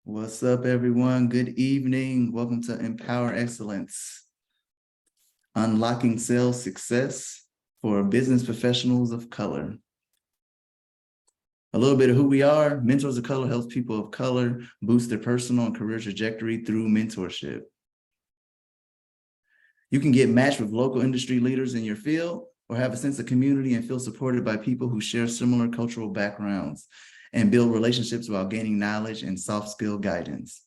What's up, everyone? Good evening. Welcome to Empower Excellence, unlocking sales success for business professionals of color. A little bit of who we are. Mentors of Color helps people of color boost their personal and career trajectory through mentorship. You can get matched with local industry leaders in your field or have a sense of community and feel supported by people who share similar cultural backgrounds and build relationships while gaining knowledge and soft skill guidance.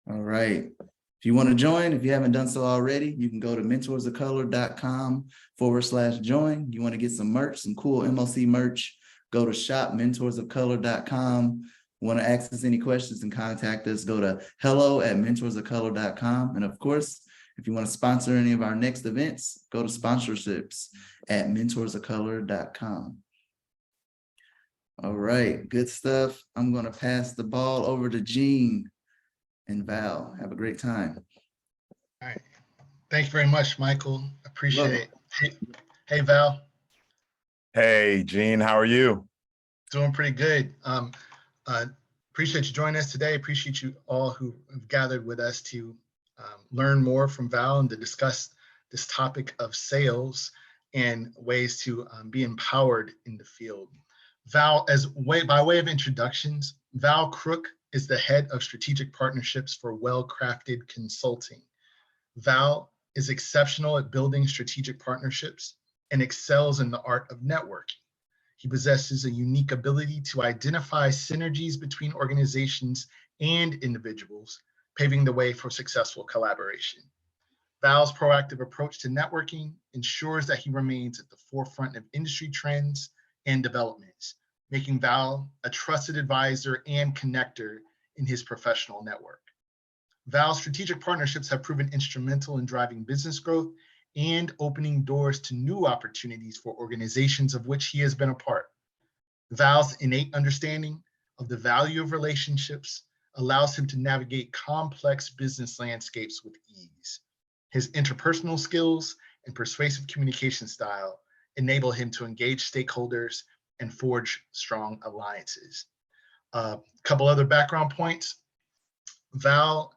All right. If you want to join, if you haven't done so already, you can go to mentorsofcolor.com/join. You want to get some merch, some cool MLC merch, go to shopmentorsofcolor.com. Want to ask us any questions and contact us, go to hello@mentorsofcolor.com. And of course, if you want to sponsor any of our next events, go to sponsorships at mentorsofcolor.com. All right, good stuff. I'm going to pass the ball over to Gene and Val. Have a great time. All right. Thank you very much, Michael. Appreciate it. Hey, Val. Hey, Gene. How are you? Doing pretty good. Appreciate you joining us today. Appreciate you all who have gathered with us to learn more from Val and to discuss this topic of sales and ways to be empowered in the field. Val, by way of introductions, Val Crooke is the head of strategic partnerships for Wellcrafted Consulting. Val is exceptional at building strategic partnerships and excels in the art of networking. He possesses a unique ability to identify synergies between organizations and individuals, paving the way for successful collaboration. Val's proactive approach to networking ensures that he remains at the forefront of industry trends and developments, making Val a trusted advisor and connector in his professional network. Val's strategic partnerships have proven instrumental in driving business growth and opening doors to new opportunities for organizations of which he has been a part. Val's innate understanding of the value of relationships allows him to navigate complex business landscapes with ease. His interpersonal skills and persuasive communication style enable him to engage stakeholders and forge strong alliances. A couple other background points. Val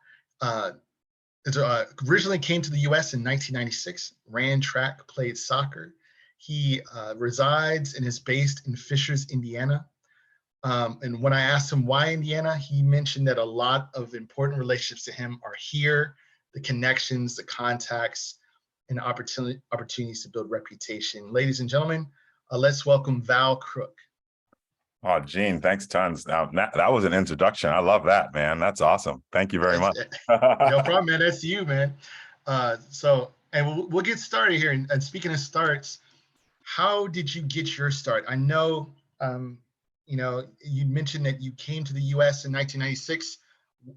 originally came to the US in 1996, ran track, played soccer. He resides and is based in Fishers, Indiana. And when I asked him why Indiana, he mentioned that a lot of important relationships to him are here, the connections, the contacts, and opportunities to build reputation. Ladies and gentlemen, let's welcome Val Crooke. Oh, Gene, thanks tons. Now, that was an introduction. I love that, man. That's awesome. Thank you very much. No problem, man. That's you, man. And we'll get started here. And speaking of starts, how did you get your start? I know, you mentioned that you came to the U.S. in 1996.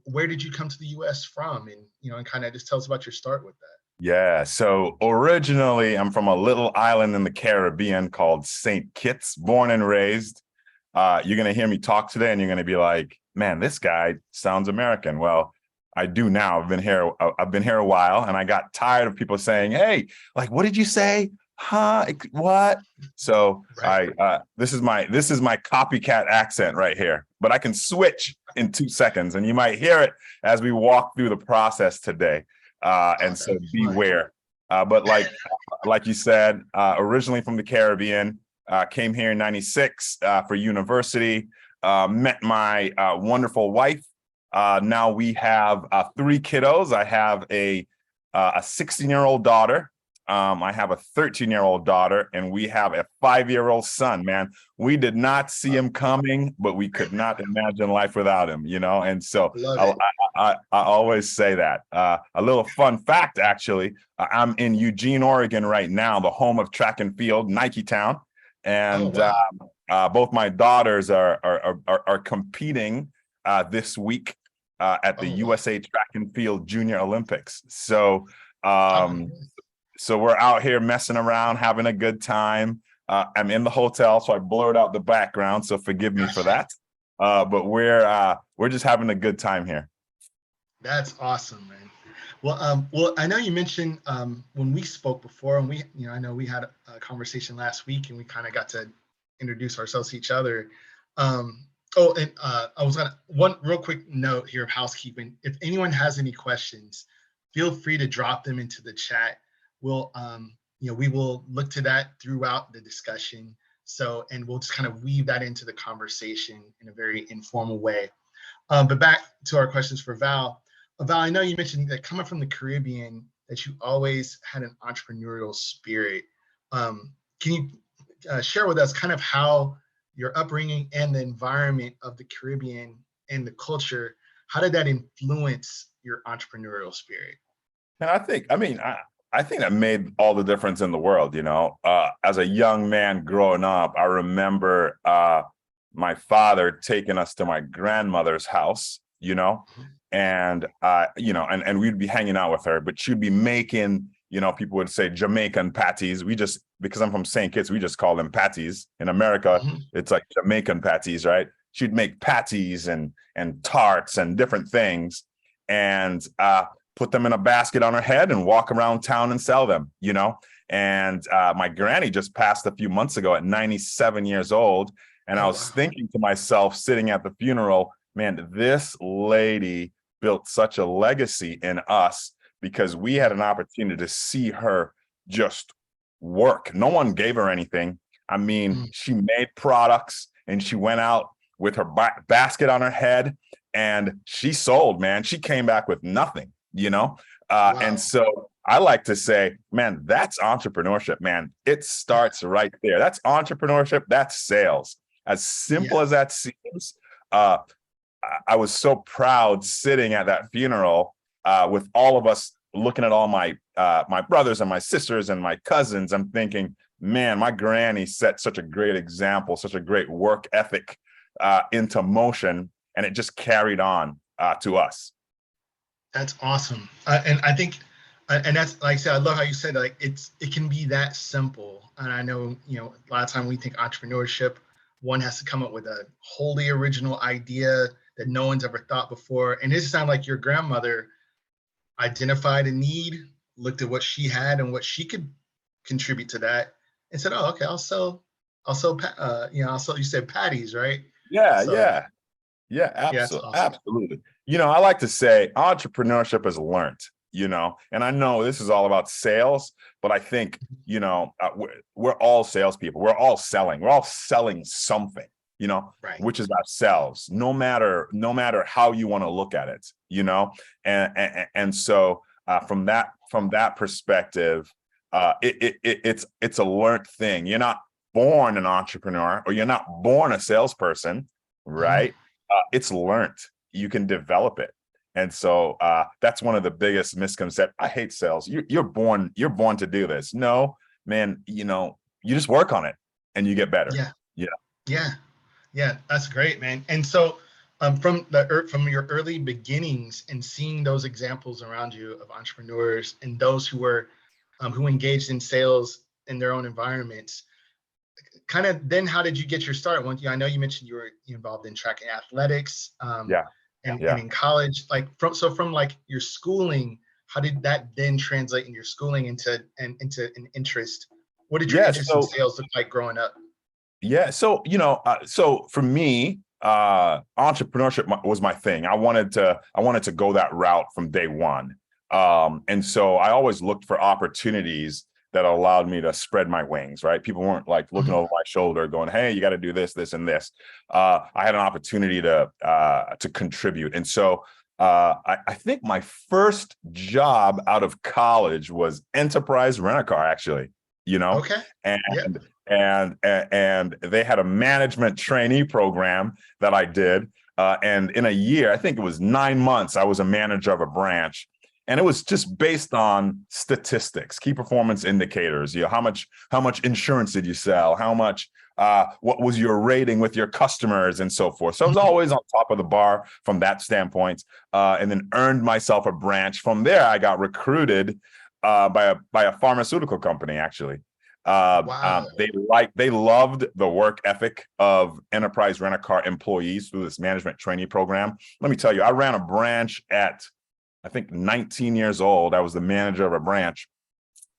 Where did you come to the U.S. from? And kind of just tell us about your start with that. Yeah. So originally, I'm from a little island in the Caribbean called St. Kitts, born and raised. You're going to hear me talk today and you're going to be like, man, this guy sounds American. Well, I do now. I've been here a while, and I got tired of people saying, hey, like, what did you say? Huh? What? So Right. this is my copycat accent right here, but I can switch in 2 seconds, and you might hear it as we walk through the process today. And so beware. But like you said, originally from the Caribbean, came here in '96 for university, met my wonderful wife. Now we have 3 kiddos. I have a 16-year-old daughter. I have a 13-year-old daughter, and we have a 5-year-old son, man. We did not see him coming, but we could not imagine life without him, And so I always say that. A little fun fact, actually, I'm in Eugene, Oregon right now, the home of track and field, Nike Town. And both my daughters are competing this week at the USA Track and Field Junior Olympics. So so we're out here messing around, having a good time. I'm in the hotel, so I blurred out the background, so forgive me for that. But we're just having a good time here. That's awesome, man. Well, I know you mentioned when we spoke before, and I know we had a conversation last week, and we kind of got to introduce ourselves to each other. I was gonna one real quick note here of housekeeping. If anyone has any questions, feel free to drop them into the chat. We'll we will look to that throughout the discussion. And we'll just kind of weave that into the conversation in a very informal way. But back to our questions for Val. Val, I know you mentioned that coming from the Caribbean, that you always had an entrepreneurial spirit. Can you share with us kind of how your upbringing and the environment of the Caribbean and the culture, how did that influence your entrepreneurial spirit? And I think that made all the difference in the world, As a young man growing up, I remember my father taking us to my grandmother's house, and and we'd be hanging out with her, but she'd be making, people would say Jamaican patties. Because I'm from St. Kitts, we just call them patties. In America, it's like Jamaican patties, right? She'd make patties and tarts and different things, and put them in a basket on her head and walk around town and sell them, And my granny just passed a few months ago at 97 years old. And I was thinking to myself, sitting at the funeral, man, this lady built such a legacy in us because we had an opportunity to see her just work. No one gave her anything. I mean, she made products and she went out with her basket on her head and she sold, man. She came back with nothing, And so I like to say, man, that's entrepreneurship, man. It starts right there. That's entrepreneurship. That's sales. As simple as that seems, I was so proud sitting at that funeral with all of us looking at all my brothers and my sisters and my cousins. I'm thinking, man, my granny set such a great example, such a great work ethic into motion, and it just carried on to us. That's awesome. And I think, and that's, like I said, I love how you said, like, it can be that simple. And I know, a lot of time we think entrepreneurship, one has to come up with a wholly original idea that no one's ever thought before. And it sounds like your grandmother identified a need, looked at what she had and what she could contribute to that, and said, "Oh, okay, I'll sell, you said patties, right?" Yeah, absolutely. I like to say entrepreneurship is learned, and I know this is all about sales, but I think, we're all salespeople. We're all selling something, right, which is ourselves, no matter how you want to look at it, and so from that from that perspective, it's a learned thing. You're not born an entrepreneur, or you're not born a salesperson, right? It's learned. You can develop it. And so that's one of the biggest misconceptions. I hate sales. You're born to do this. No, man, you just work on it and you get better. Yeah. That's great, man. And so from your early beginnings and seeing those examples around you of entrepreneurs and those who were who engaged in sales in their own environments, kind of then how did you get your start? I know you mentioned you were involved in track and athletics. And in college, like from like your schooling, how did that then translate in your schooling into an interest? What did your interest in sales look like growing up? Yeah, so so for me, entrepreneurship was my thing. I wanted to go that route from day one, and so I always looked for opportunities that allowed me to spread my wings, right? People weren't like looking over my shoulder going, hey, you got to do this, this, and this. I had an opportunity to contribute. And so I think my first job out of college was Enterprise Rent-A-Car, actually, Okay. And they had a management trainee program that I did. And in a year, I think it was 9 months, I was a manager of a branch. And it was just based on statistics, key performance indicators. How much insurance did you sell? How much, what was your rating with your customers and so forth. So I was always on top of the bar from that standpoint, and then earned myself a branch. From there, I got recruited by a pharmaceutical company, actually. Wow. They loved the work ethic of Enterprise Rent-A-Car employees through this management trainee program. Let me tell you, I ran a branch at, I think, 19 years old. I was the manager of a branch.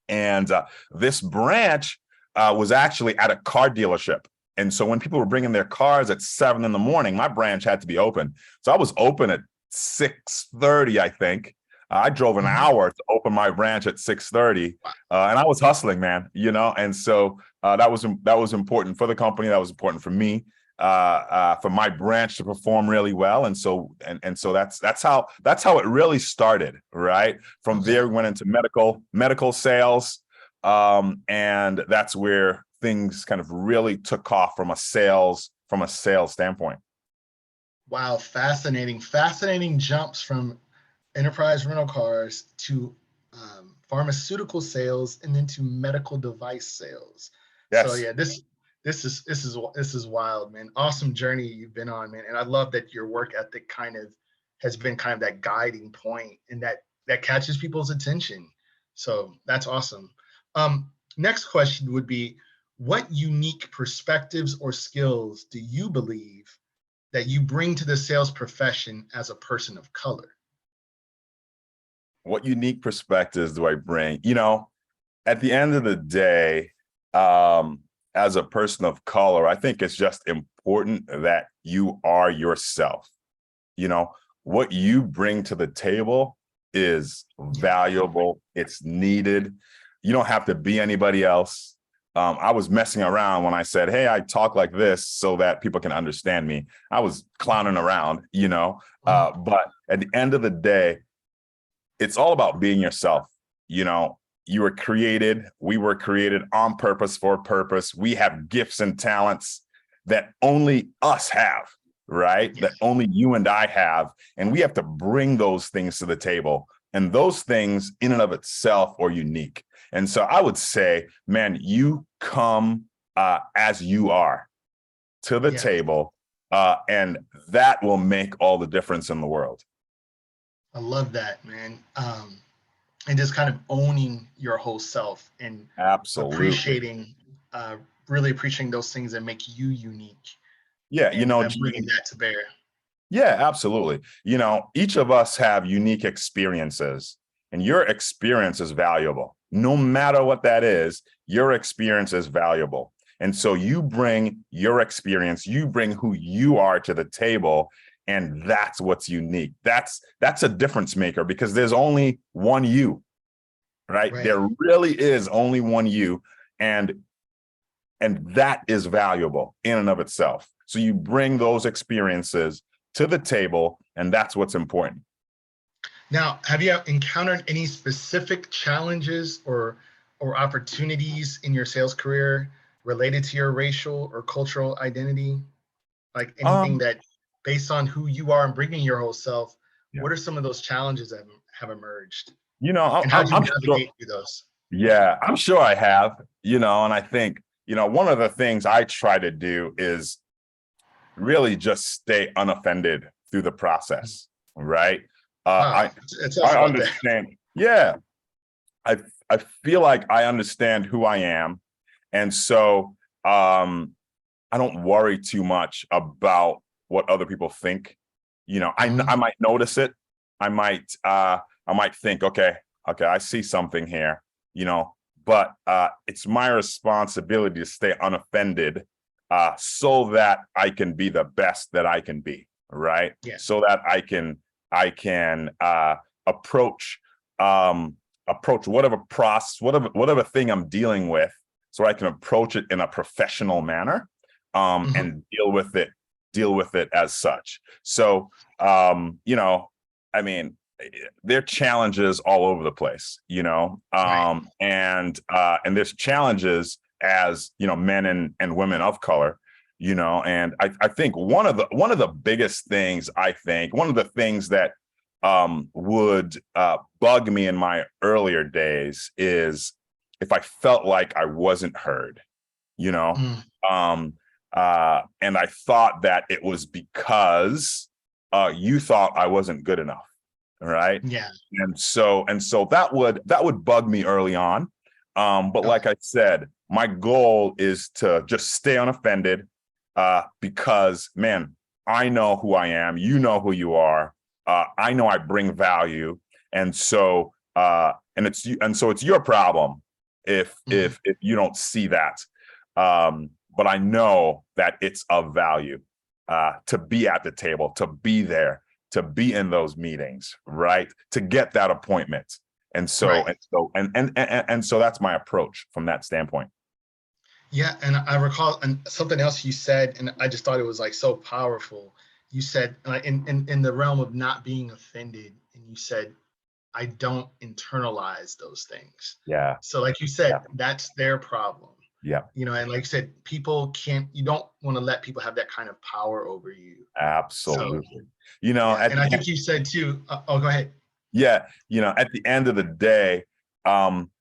And this branch was actually at a car dealership. And so when people were bringing their cars at 7 in the morning, my branch had to be open. So I was open at 6:30, I think. I drove an hour to open my branch at 6:30, and I was hustling, man. And so that was important for the company. That was important for me. For my branch to perform really well, and so that's how it really started, right? From there, we went into medical sales, and that's where things kind of really took off from a sales standpoint. Wow, fascinating jumps from Enterprise rental cars to pharmaceutical sales and then to medical device sales. Yes. So yeah, this is wild, man. Awesome journey you've been on, man. And I love that your work ethic has been that guiding point, and that catches people's attention. So that's awesome. Next question would be, what unique perspectives or skills do you believe that you bring to the sales profession as a person of color? What unique perspectives do I bring? At the end of the day, as a person of color, I think it's just important that you are yourself. What you bring to the table is valuable. It's needed. You don't have to be anybody else. I was messing around when I said, hey, I talk like this so that people can understand me. I was clowning around, but at the end of the day, it's all about being yourself. We were created on purpose for a purpose. We have gifts and talents that only us have, right? That only you and I have. And we have to bring those things to the table. And those things in and of itself are unique. And so I would say, man, you come as you are to the table, and that will make all the difference in the world. I love that, man. And just kind of owning your whole self and absolutely really appreciating those things that make you unique. Yeah, bringing that to bear. Yeah, absolutely. Each of us have unique experiences, and your experience is valuable. No matter what that is, your experience is valuable. And so you bring your experience, you bring who you are to the table, and that's what's unique. That's a difference maker, because there's only one you, right? There really is only one you, and that is valuable in and of itself. So you bring those experiences to the table, and that's what's important. Now, have you encountered any specific challenges or opportunities in your sales career related to your racial or cultural identity? Like anything Um, that, based on who you are and bringing your whole self, yeah. what are some of those challenges that have emerged? You know, And how do you I'm sure. navigate through those? Yeah, I'm sure I have. And I think one of the things I try to do is really just stay unoffended through the process, right? Wow, I tell us I about that. understand. Yeah, I I feel like I understand who I am, and so I don't worry too much about what other people think. Mhm. I might notice it. I might think, okay, I see something here. You know, but it's my responsibility to stay unoffended, so that I can be the best that I can be, right? Yeah, So that I can approach approach whatever process, whatever thing I'm dealing with, so I can approach it in a professional manner, mhm, and deal with it as such. So, I mean, there are challenges all over the place, right. and there's challenges as men and women of color, and I think one of the biggest things, one of the things that would bug me in my earlier days is if I felt like I wasn't heard, you know. Mm, Um, and I thought that it was because you thought I wasn't good enough, right? yeah. And so that would bug me early on. But Okay. like I said, my goal is to just stay unoffended, because man, I know who I am. You know who you are. I know I bring value, and so it's your problem Mhm. if you don't see that. But I know that it's of value, to be at the table, to be there, to be in those meetings, right? To get that appointment. Right. And so that's my approach from that standpoint. Yeah, and I recall and something else you said, and I just thought it was like so powerful. You said in the realm of not being offended, and you said, I don't internalize those things. Yeah, So like you yeah, said, that's their problem. yeah, And like you said, you don't want to let people have that kind of power over you. So absolutely. yeah, At and I the think you said too, oh, go ahead. Yeah, at the end of the day,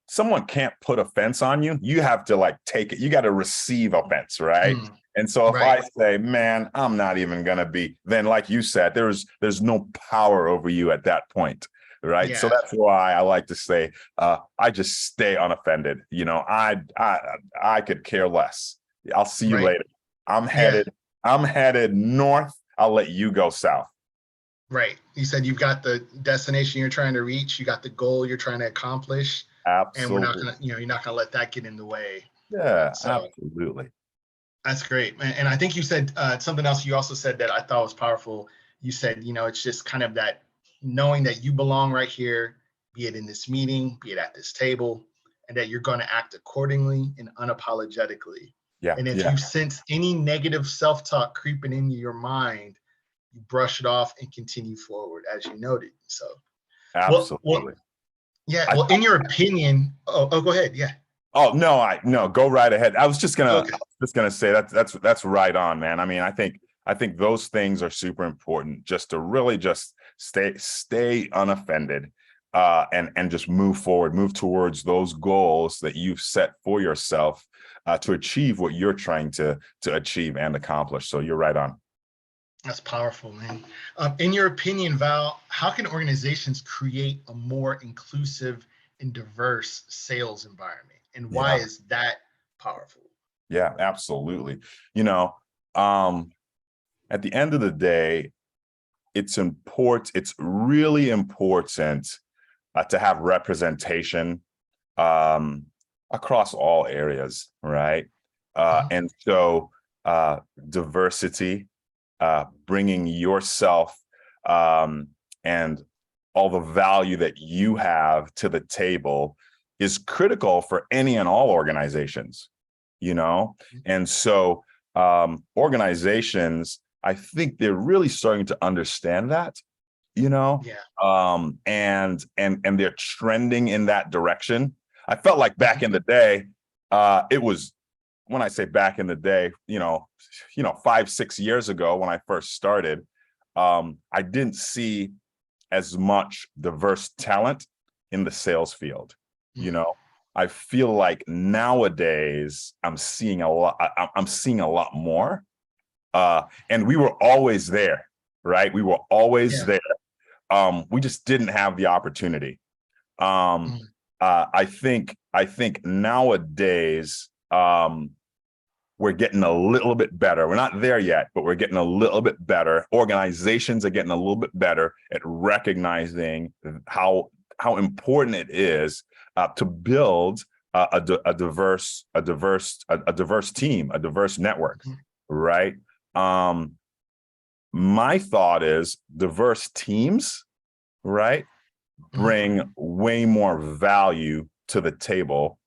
someone can't put offense on you. You have to like take it. You got to receive offense, right? Mm, And so if right. I say, "Man, I'm not even gonna be," then like you said, there's no power over you at that point, right? So Yeah, that's why I like to say, I just stay unoffended. I could care less. I'll see you right. later. I'm Yeah, headed I'm headed north. I'll let you go south. right. You said you've got the destination you're trying to reach, you got the goal you're trying to accomplish, and we're not Absolutely. gonna, you're not gonna let that get in the way. Yeah, So absolutely. that's great. And I think you said something else you also said that I thought was powerful. You said, it's just kind of that knowing that you belong right here, be it in this meeting, be it at this table, and that you're going to act accordingly and unapologetically. Yeah, And if yeah, you sense any negative self-talk creeping into your mind, you brush it off and continue forward, as you noted. So, well, absolutely. yeah. I Well, in your opinion, go ahead. Yeah. Oh no, no, go right ahead. Okay. I was just gonna say that's right on, man. I mean, I think those things are super important, just to really just stay unoffended, and just move forward, move towards those goals that you've set for yourself, to achieve what you're trying to achieve and accomplish. So you're right on. That's powerful, man. In your opinion, Val, how can organizations create a more inclusive and diverse sales environment? And why Yeah, is that powerful? yeah, absolutely. You know, um, at the end of the day, it's really important, to have representation, um, across all areas, right? Mhm. And so, diversity, bringing yourself, um, and all the value that you have to the table is critical for any and all organizations, you know? And so, organizations, I think they're really starting to understand that. you know, Yeah. and they're trending in that direction. I felt like back in the day, it was, when I say back in the day, 5-6 years ago when I first started, I didn't see as much diverse talent in the sales field. You know, I feel like nowadays I'm seeing a lot. I'm seeing a lot more, and we were always there, right? We were always Yeah. there. We just didn't have the opportunity. I think nowadays we're getting a little bit better. We're not there yet, but we're getting a little bit better. Organizations are getting a little bit better at recognizing how important it is to build a diverse team, a diverse network, right? My thought is diverse teams, right, bring way more value to the table,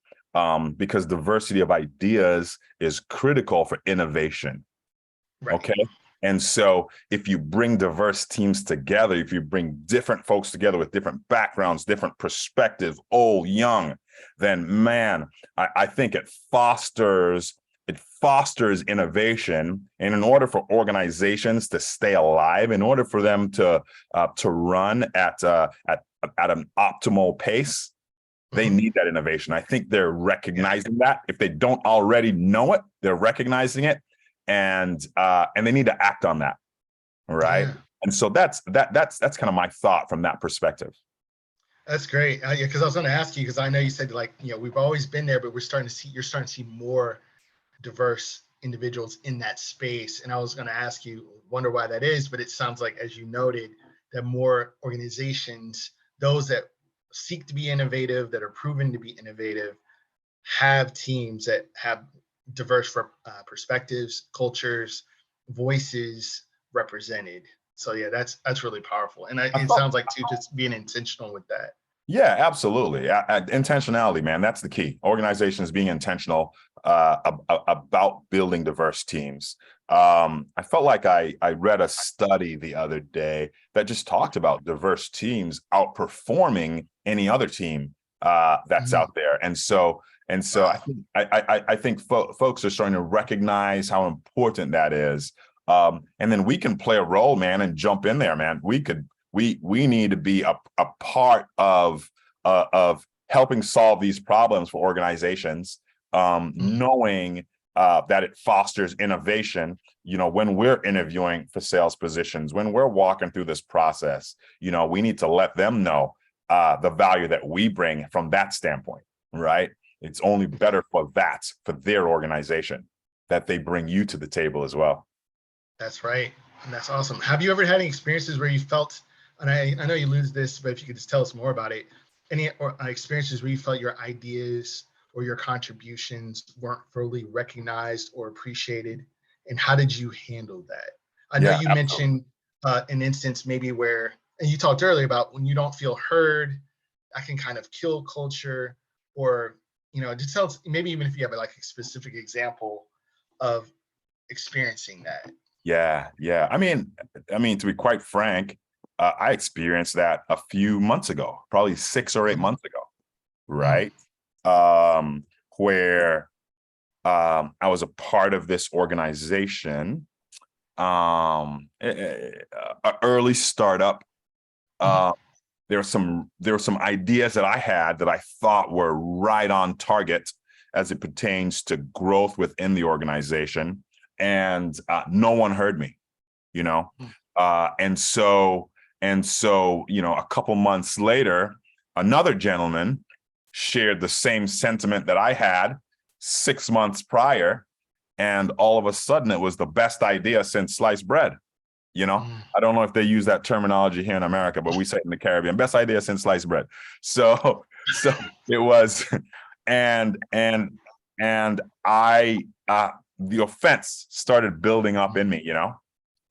because diversity of ideas is critical for innovation. Right. Okay. And so if you bring diverse teams together, if you bring different folks together with different backgrounds, different perspectives, old, young, then man, I think it fosters innovation. And in order for organizations to stay alive, in order for them to run at an optimal pace, they need that innovation. I think they're recognizing that. If they don't already know it, they're recognizing it, and they need to act on that, right? Yeah. And so that's kind of my thought from that perspective. That's great. Yeah, because I was going to ask you, because I know you said, like, we've always been there, but you're starting to see more diverse individuals in that space. And I was going to ask you, wonder why that is, but it sounds like, as you noted, that more organizations, those that seek to be innovative, that are proven to be innovative, have teams that have diverse perspectives, cultures, voices represented. So yeah, that's really powerful. And it sounds like too, just being intentional with that. Yeah, absolutely. Intentionality, man, that's the key. Organizations being intentional about building diverse teams. I felt like I read a study the other day that just talked about diverse teams outperforming any other team that's out there. And so I think folks are starting to recognize how important that is. And then we can play a role, man, and jump in there, man. We need to be a part of helping solve these problems for organizations, knowing that it fosters innovation. When we're interviewing for sales positions, when we're walking through this process, we need to let them know the value that we bring from that standpoint, right? It's only better for their organization, that they bring you to the table as well. That's right. And that's awesome. Have you ever had any experiences where you felt, and I know you alluded to this, but if you could just tell us more about it, any experiences where you felt your ideas or your contributions weren't fully recognized or appreciated, and how did you handle that? I know you mentioned an instance maybe where, and you talked earlier about when you don't feel heard, that can kind of kill culture, or just tell us, maybe even if you have like a specific example of experiencing that. Yeah. I mean, to be quite frank, I experienced that a few months ago, probably 6 or 8 months ago, right? Where I was a part of this organization, an early startup. There were some ideas that I had that I thought were right on target as it pertains to growth within the organization, and no one heard me, and so a couple months later, another gentleman shared the same sentiment that I had 6 months prior, and all of a sudden it was the best idea since sliced bread. I don't know if they use that terminology here in America, but we say it in the Caribbean, best idea since sliced bread. So it was, and I the offense started building up in me,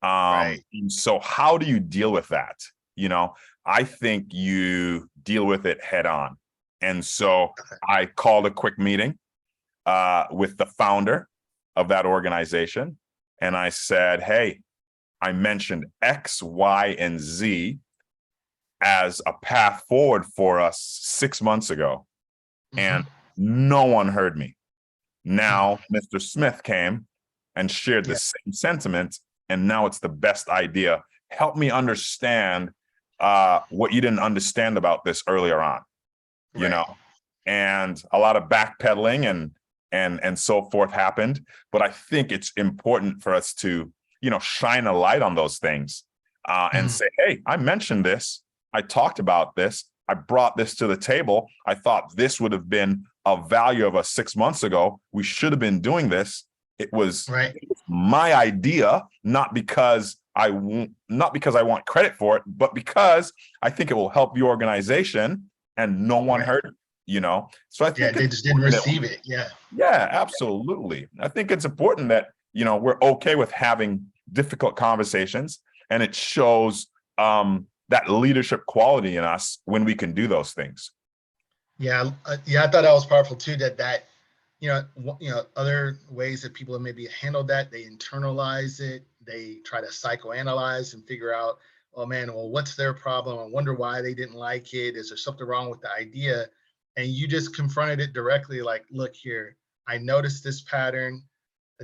Right. And so how do you deal with that? I think you deal with it head on. And so I called a quick meeting with the founder of that organization, and I said, hey, I mentioned X, Y, and Z as a path forward for us 6 months ago, and no one heard me. Now, Mr. Smith came and shared the same sentiment, and now it's the best idea. Help me understand what you didn't understand about this earlier on, you know, and a lot of backpedaling and so forth happened. But I think it's important for us to, you know, shine a light on those things and say, hey, I mentioned this. I talked about this. I brought this to the table. I thought this would have been of value of us 6 months ago. We should have been doing this. It was my idea, not because I want credit for it, but because I think it will help your organization, and no one heard it, you know? So I think they just didn't receive it. Yeah, absolutely. I think it's important that, you know, we're okay with having difficult conversations, and it shows that leadership quality in us when we can do those things. Yeah, I thought that was powerful too. That other ways that people have maybe handled that, they internalize it, they try to psychoanalyze and figure out, oh man, well, what's their problem? I wonder why they didn't like it. Is there something wrong with the idea? And you just confronted it directly, like, look here, I noticed this pattern.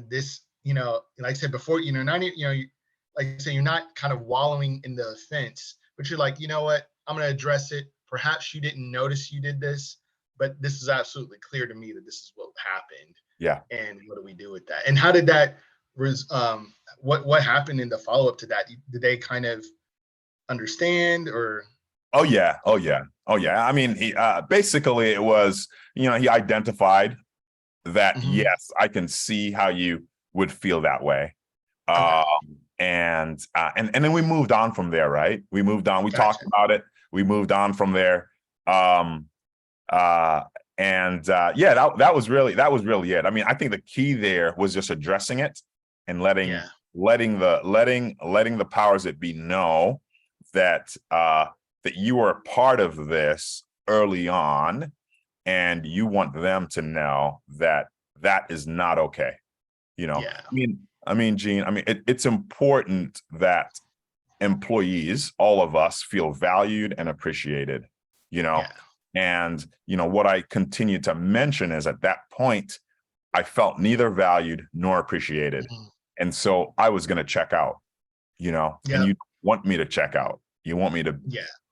This, you know, like I said before, you know, not, you know, like I said, you're not kind of wallowing in the offense, but you're like, you know what, I'm going to address it. Perhaps you didn't notice you did this, but this is absolutely clear to me that this is what happened. Yeah. And what do we do with that? And how did that, what happened in the follow-up to that? Did they kind of understand, or? Oh yeah. I mean, he basically it was, you know, he identified that, yes, I can see how you would feel that way. And then we moved on from there, right? We moved on. We talked about it. We moved on from there. That was really it. I mean, I think the key there was just addressing it and letting the powers that be know that that you were a part of this early on, and you want them to know that that is not okay. You know, I mean, Gene, I mean, it's important that employees, all of us, feel valued and appreciated, you know. And, you know, what I continue to mention is at that point, I felt neither valued nor appreciated. And so I was going to check out, you know, and you want me to check out. You want me to,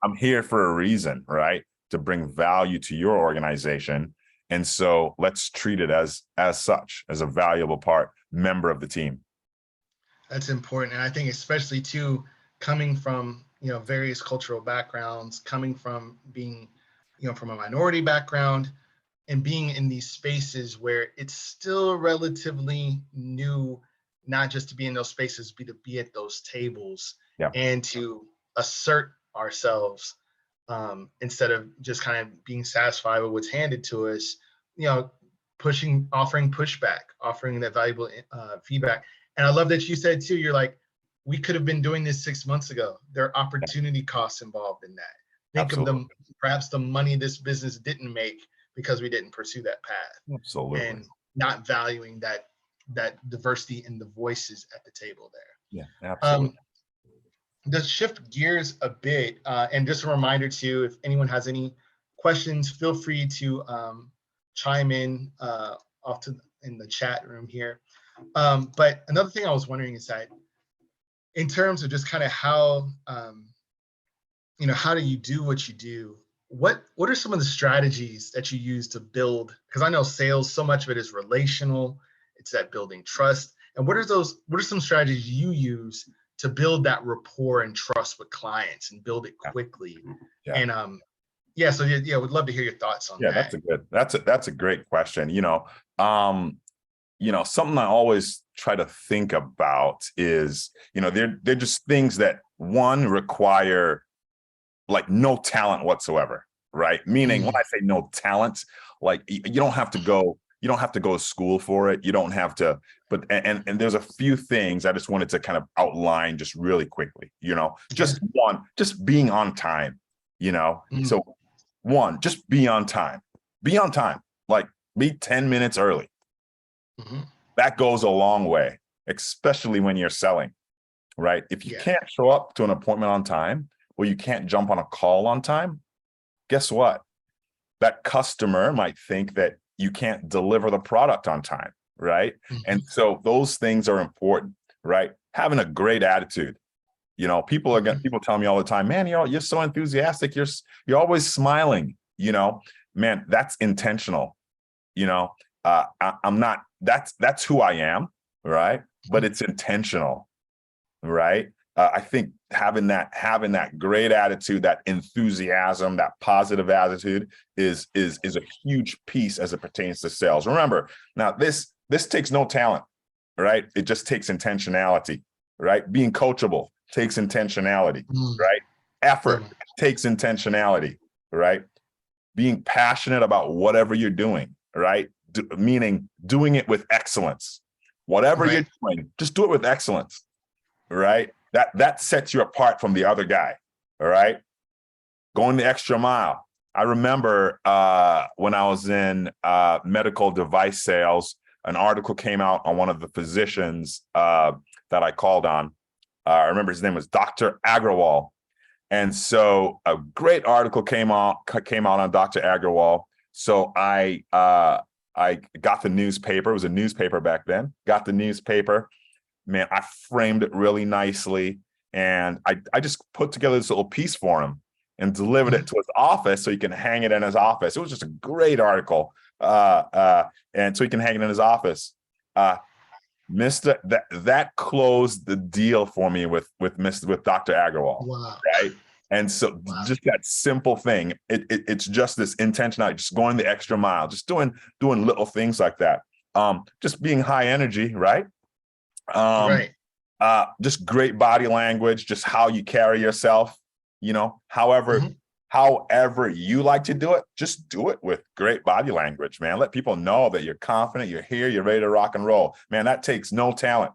I'm here for a reason, right? To bring value to your organization. And so let's treat it as such, as a valuable member of the team. That's important. And I think especially too, coming from, you know, various cultural backgrounds, coming from being, you know, from a minority background, and being in these spaces where it's still relatively new, not just to be in those spaces, but to be at those tables and to assert ourselves instead of just kind of being satisfied with what's handed to us, you know, offering pushback, offering that valuable feedback. And I love that you said too, you're like, we could have been doing this 6 months ago. There are opportunity costs involved in that. Think of perhaps the money this business didn't make because we didn't pursue that path. Absolutely. And not valuing that diversity in the voices at the table there. Yeah, absolutely. To shift gears a bit, and just a reminder too, if anyone has any questions, feel free to chime in in the chat room here. But another thing I was wondering is that in terms of just kind of how, you know, how do you do what you do? What are some of the strategies that you use to build? Because I know sales, so much of it is relational. It's that building trust. And what are some strategies you use to build that rapport and trust with clients and build it quickly? And so would love to hear your thoughts on that. That's a great question. You know, something I always try to think about is, you know, they're just things that require like no talent whatsoever, right? Meaning when I say no talent, like you don't have to go to school for it. You don't have to, but there's a few things I just wanted to kind of outline just really quickly, you know, just being on time, you know? So just be on time, like be 10 minutes early. That goes a long way, especially when you're selling, right? If you can't show up to an appointment on time, or you can't jump on a call on time, guess what? That customer might think that you can't deliver the product on time, right? And so those things are important, right? Having a great attitude. You know, people tell me all the time, man, you're so enthusiastic. You're always smiling, you know, man, that's intentional. You know, I'm not, that's who I am, right? But it's intentional, right? I think having that great attitude, that enthusiasm, that positive attitude is a huge piece as it pertains to sales. Remember, now this takes no talent, right? It just takes intentionality, right? Being coachable takes intentionality, right? Effort takes intentionality, right? Being passionate about whatever you're doing, right? Meaning doing it with excellence. Whatever you're doing, just do it with excellence, right? That sets you apart from the other guy, all right? Going the extra mile. I remember when I was in medical device sales, an article came out on one of the physicians that I called on. I remember his name was Dr. Agrawal. And so a great article came out on Dr. Agrawal. So I got the newspaper. It was a newspaper back then. Got the newspaper. Man, I framed it really nicely. And I just put together this little piece for him and delivered it to his office so he can hang it in his office. It was just a great article. And so he can hang it in his office. That closed the deal for me with Dr. Agrawal. Wow. Right. And so just that simple thing, it's just this intentionality, just going the extra mile, just doing little things like that. Just being high energy, right? Just great body language, just how you carry yourself, you know, however you like to do it, just do it with great body language, man. Let people know that you're confident, you're here, you're ready to rock and roll. Man, that takes no talent,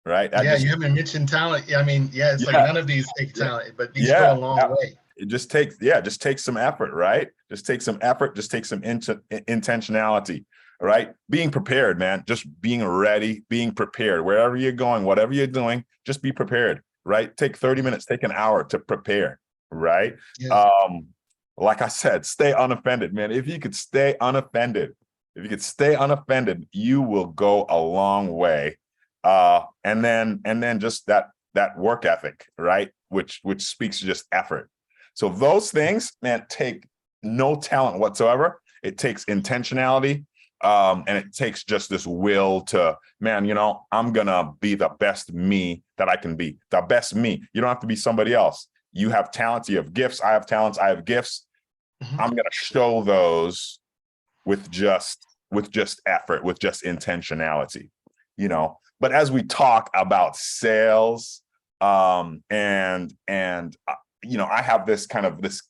right? You haven't mentioned talent. I mean, it's like none of these take talent, but these go a long way. It just takes some effort, right? Just take some effort, just take some intentionality, right? Being prepared, man, just being ready, being prepared. Wherever you're going, whatever you're doing, just be prepared, right? Take 30 minutes, take an hour to prepare, right? Yeah. Like I said, stay unoffended, man. If you could stay unoffended, you will go a long way. And then just that work ethic, right? Which speaks to just effort. So those things, man, take no talent whatsoever. It takes intentionality, and it takes just this will to, man, you know, I'm gonna be the best me that I can be, the best me. You don't have to be somebody else. You have talents, you have gifts. I have talents, I have gifts. I'm gonna show those with just effort, with just intentionality, you know. But as we talk about sales, you know, I have this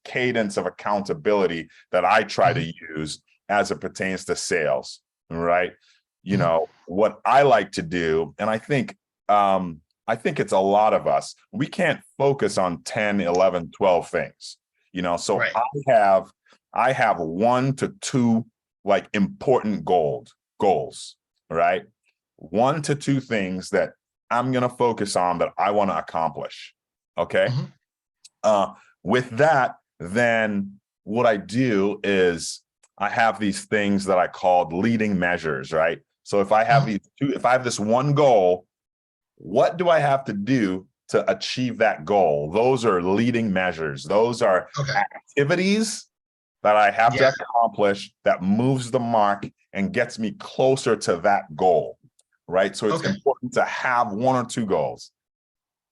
cadence of accountability that I try to use as it pertains to sales, right? You know, what I like to do, and I think it's a lot of us, we can't focus on 10, 11, 12 things, you know? So I have 1 to 2 like important goals, right? 1 to 2 things that I'm going to focus on that I want to accomplish. Okay. With that, then what I do is I have these things that I call leading measures, right? So if I have if I have this one goal, what do I have to do to achieve that goal? Those are leading measures. Those are activities that I have to accomplish that moves the mark and gets me closer to that goal, right? So it's important to have 1 or 2 goals.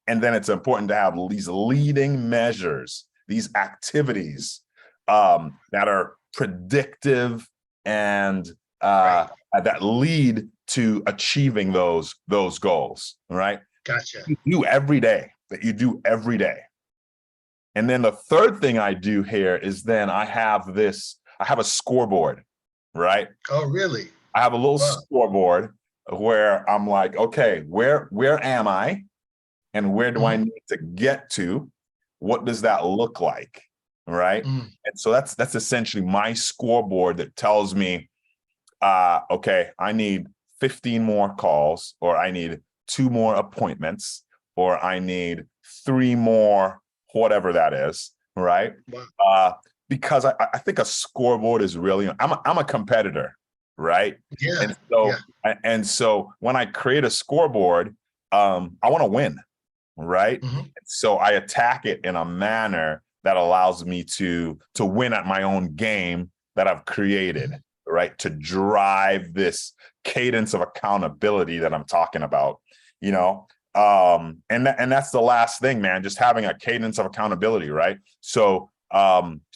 And then it's important to have these leading measures, these activities that are predictive and that lead to achieving those goals, right? Gotcha. That you do every day. And then the third thing I do here is then I have a scoreboard, right? Oh, really? I have a little scoreboard where I'm like, okay, where am I? And where do I need to get to? What does that look like? Right. And so that's essentially my scoreboard that tells me, okay, I need 15 more calls, or I need 2 more appointments, or I need 3 more whatever that is, right? Wow. Because I think a scoreboard is really, I'm a competitor, right? Yeah. And so, Yeah. and so when I create a scoreboard, I want to win, right? Mhm. So I attack it in a manner that allows me to win at my own game that I've created, right? To drive this cadence of accountability that I'm talking about, you know? And that's the last thing, man, just having a cadence of accountability, right? So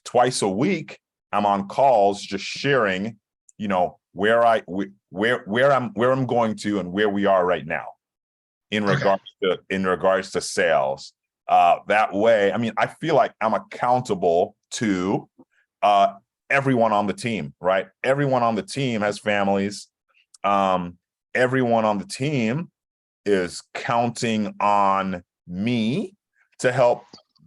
twice a week, I'm on calls just sharing, you know, where I'm going to and where we are right now in regards to sales. That way, I mean, I feel like I'm accountable to everyone on the team, right? Everyone on the team has families. Everyone on the team is counting on me to help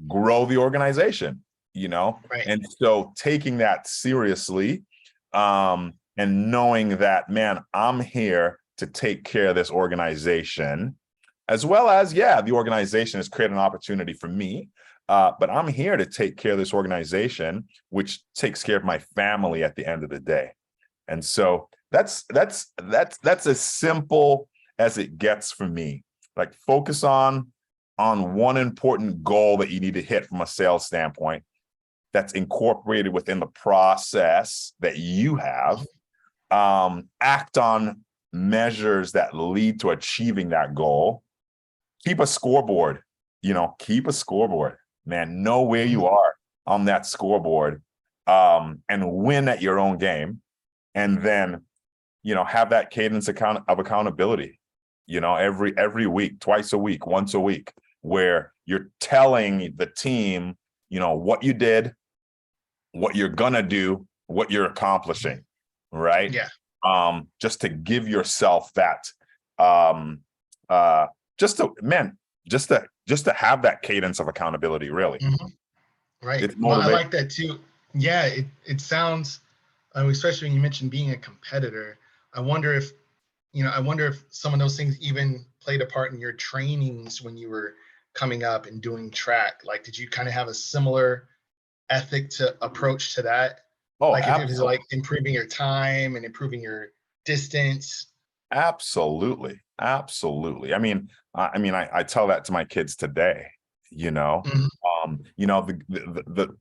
grow the organization, you know? Right. And so taking that seriously, and knowing that, man, I'm here to take care of this organization, as well as, yeah, the organization has created an opportunity for me, but I'm here to take care of this organization, which takes care of my family at the end of the day. And so that's as simple as it gets for me. Like, focus on one important goal that you need to hit from a sales standpoint that's incorporated within the process that you have. Act on measures that lead to achieving that goal. Keep a scoreboard, you know, man, know where you are on that scoreboard, and win at your own game. And then, you know, have that cadence of accountability, you know, every week, twice a week, once a week, where you're telling the team, you know, what you did, what you're gonna do, what you're accomplishing, right? Yeah. Just to give yourself that, just to have that cadence of accountability, really. Right. It's Well, I motivate. like that too. Yeah, it sounds, especially when you mentioned being a competitor, I wonder if, I wonder if some of those things even played a part in your trainings when you were coming up and doing track. Like, did you kind of have a similar ethic to approach to that? Oh, Like, if it was absolutely. like improving your time and improving your distance. Absolutely. I mean, I tell that to my kids today, you know. Mhm. You know, the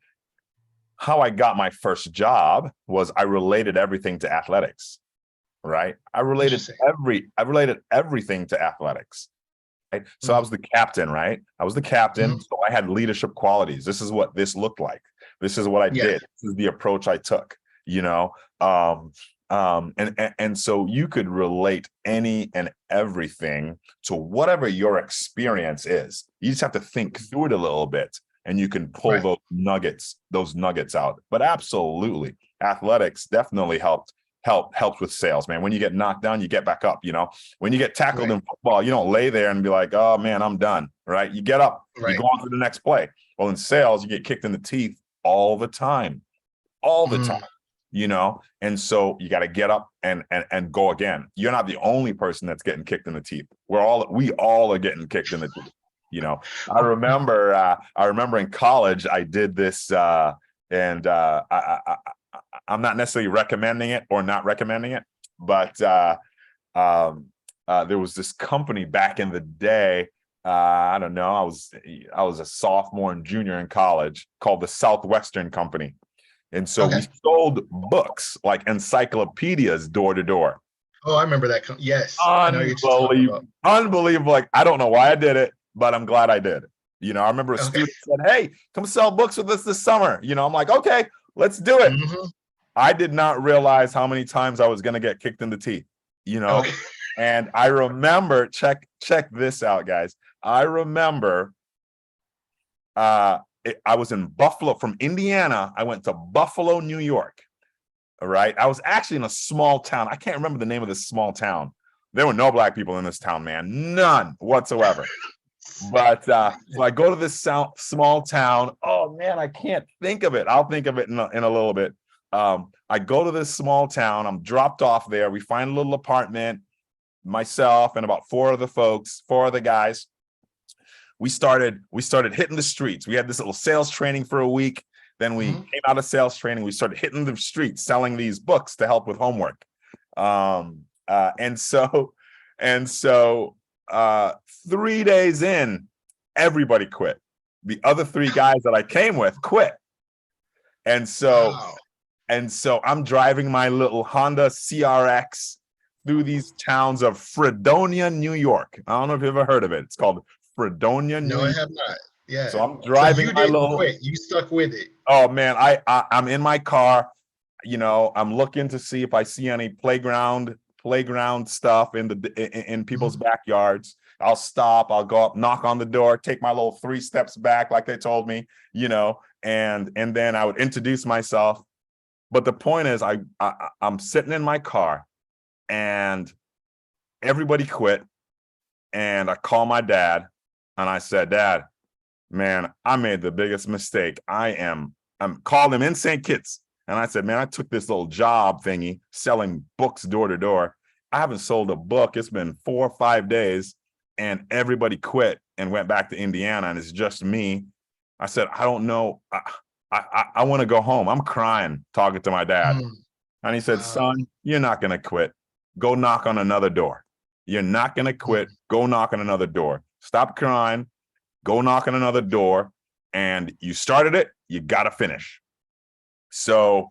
how I got my first job was I related everything to athletics, right? I related Interesting. everything to athletics. Right? So I Mhm. was the captain, right? I was the captain. So I had leadership qualities. This is what this looked like. This is what I Yeah. did. This is the approach I took, you know? And so you could relate any and everything to whatever your experience is. You just have to think through it a little bit, and you can pull Right. those nuggets out. But absolutely, athletics definitely helps with sales, man. When you get knocked down, you get back up, you know. When you get tackled Right. in football, you don't lay there and be like, oh man, I'm done, right? You get up, you Right. go on to the next play. Well, in sales, you get kicked in the teeth all the time, you know. And so you got to get up and go again. You're not the only person that's getting kicked in the teeth. We all are getting kicked in the teeth, you know. I remember in college I did this, and I'm not necessarily recommending it or not recommending it, but there was this company back in the day. I don't know. I was a sophomore and junior in college, called the Southwestern Company, and so we Okay. sold books, like encyclopedias, door to door. Oh, I remember that. Yes, I know what you're talking about. Unbelievable. Like, I don't know why I did it, but I'm glad I did. You know, I remember a Okay. student said, "Hey, come sell books with us this summer." You know, I'm like, "Okay, let's do it." I did not realize how many times I was going to get kicked in the teeth, you know? Okay. And I remember, check this out, guys. I remember I was in Buffalo, from Indiana. I went to Buffalo, New York. All right. I was actually in a small town. I can't remember the name of this small town. There were no Black people in this town, man. None whatsoever. But so I go to this small town. Oh man, I can't think of it. I'll think of it in a little bit. I go to this small town. I'm dropped off there. We find a little apartment, myself and about four other guys. we started hitting the streets. We had this little sales training for a week. Then we came out of sales training. We started hitting the streets, selling these books to help with homework. And so 3 days in, everybody quit. The other 3 guys that I came with quit. And so I'm driving my little Honda CRX through these towns of Fredonia, New York. I don't know if you've ever heard of it. It's called Fredonia, New York. No, I have not. Yeah. So I'm driving you my didn't little. quit. You stuck with it. Oh man, I'm in my car. You know, I'm looking to see if I see any playground stuff in people's backyards. I'll stop. I'll go up, knock on the door, take my little 3 steps back, like they told me. You know, and then I would introduce myself. But the point is, I'm sitting in my car, and everybody quit. And I call my dad, and I said, "Dad, man, I made the biggest mistake. I'm called him in St. Kitts." And I said, "Man, I took this little job thingy selling books door to door. I haven't sold a book. It's been 4 or 5 days, and everybody quit and went back to Indiana, and it's just me." I said, "I don't know. I want to go home." I'm crying, talking to my dad. And he said, "Son, you're not going to quit. Go knock on another door. You're not going to quit. Go knock on another door. Stop crying. Go knock on another door. And you started it. You got to finish." So,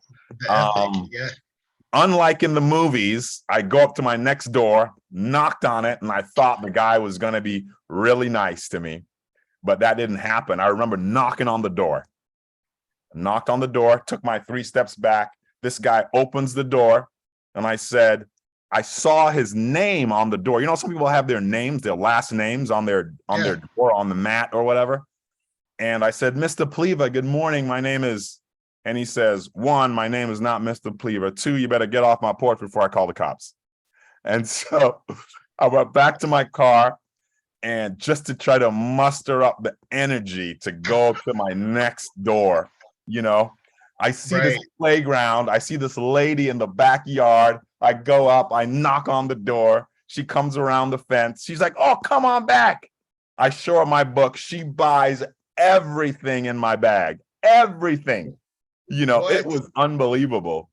unlike in the movies, I go up to my next door, knocked on it, and I thought the guy was going to be really nice to me. But that didn't happen. I remember knocking on the door. Knocked on the door, took my 3 steps back. This guy opens the door, and I said, I saw his name on the door. You know, some people have their names, their last names on their door, on the mat or whatever. And I said, "Mr. Pleva, good morning. My name is," and he says, "1, my name is not Mr. Pleva. 2, you better get off my porch before I call the cops." And so I went back to my car, and just to try to muster up the energy to go to my next door, you know, I see this playground. I see this lady in the backyard. I go up, I knock on the door. She comes around the fence. She's like, "Oh, come on back." I show her my book. She buys everything in my bag, everything. You know, it was unbelievable.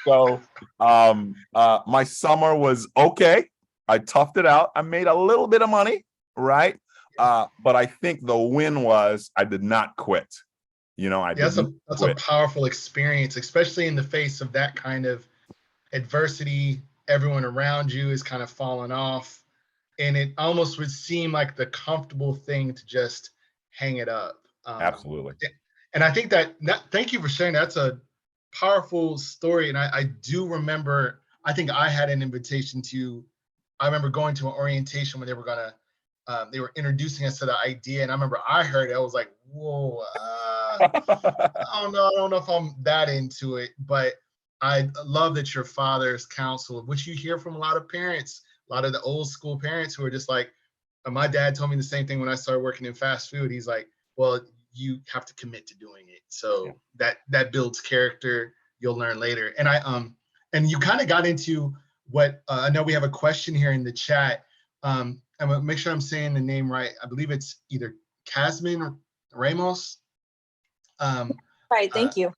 So my summer was okay. I toughed it out. I made a little bit of money, right? But I think the win was I did not quit. You know, that's a powerful experience, especially in the face of that kind of adversity. Everyone around you is kind of falling off, and it almost would seem like the comfortable thing to just hang it up. Absolutely. And I think that thank you for sharing. That's a powerful story. And I do remember, I think I had an invitation I remember going to an orientation when they were introducing us to the idea. And I remember I heard it, I was like, whoa, I don't know if I'm that into it, but I love that your father's counsel, which you hear from a lot of parents, a lot of the old school parents who are just like, my dad told me the same thing when I started working in fast food. He's like, well, you have to commit to doing it. So that builds character. You'll learn later. And and you kind of got into what, I know we have a question here in the chat. I'm gonna make sure I'm saying the name right. I believe it's either Casman or Ramos. Right, thank you.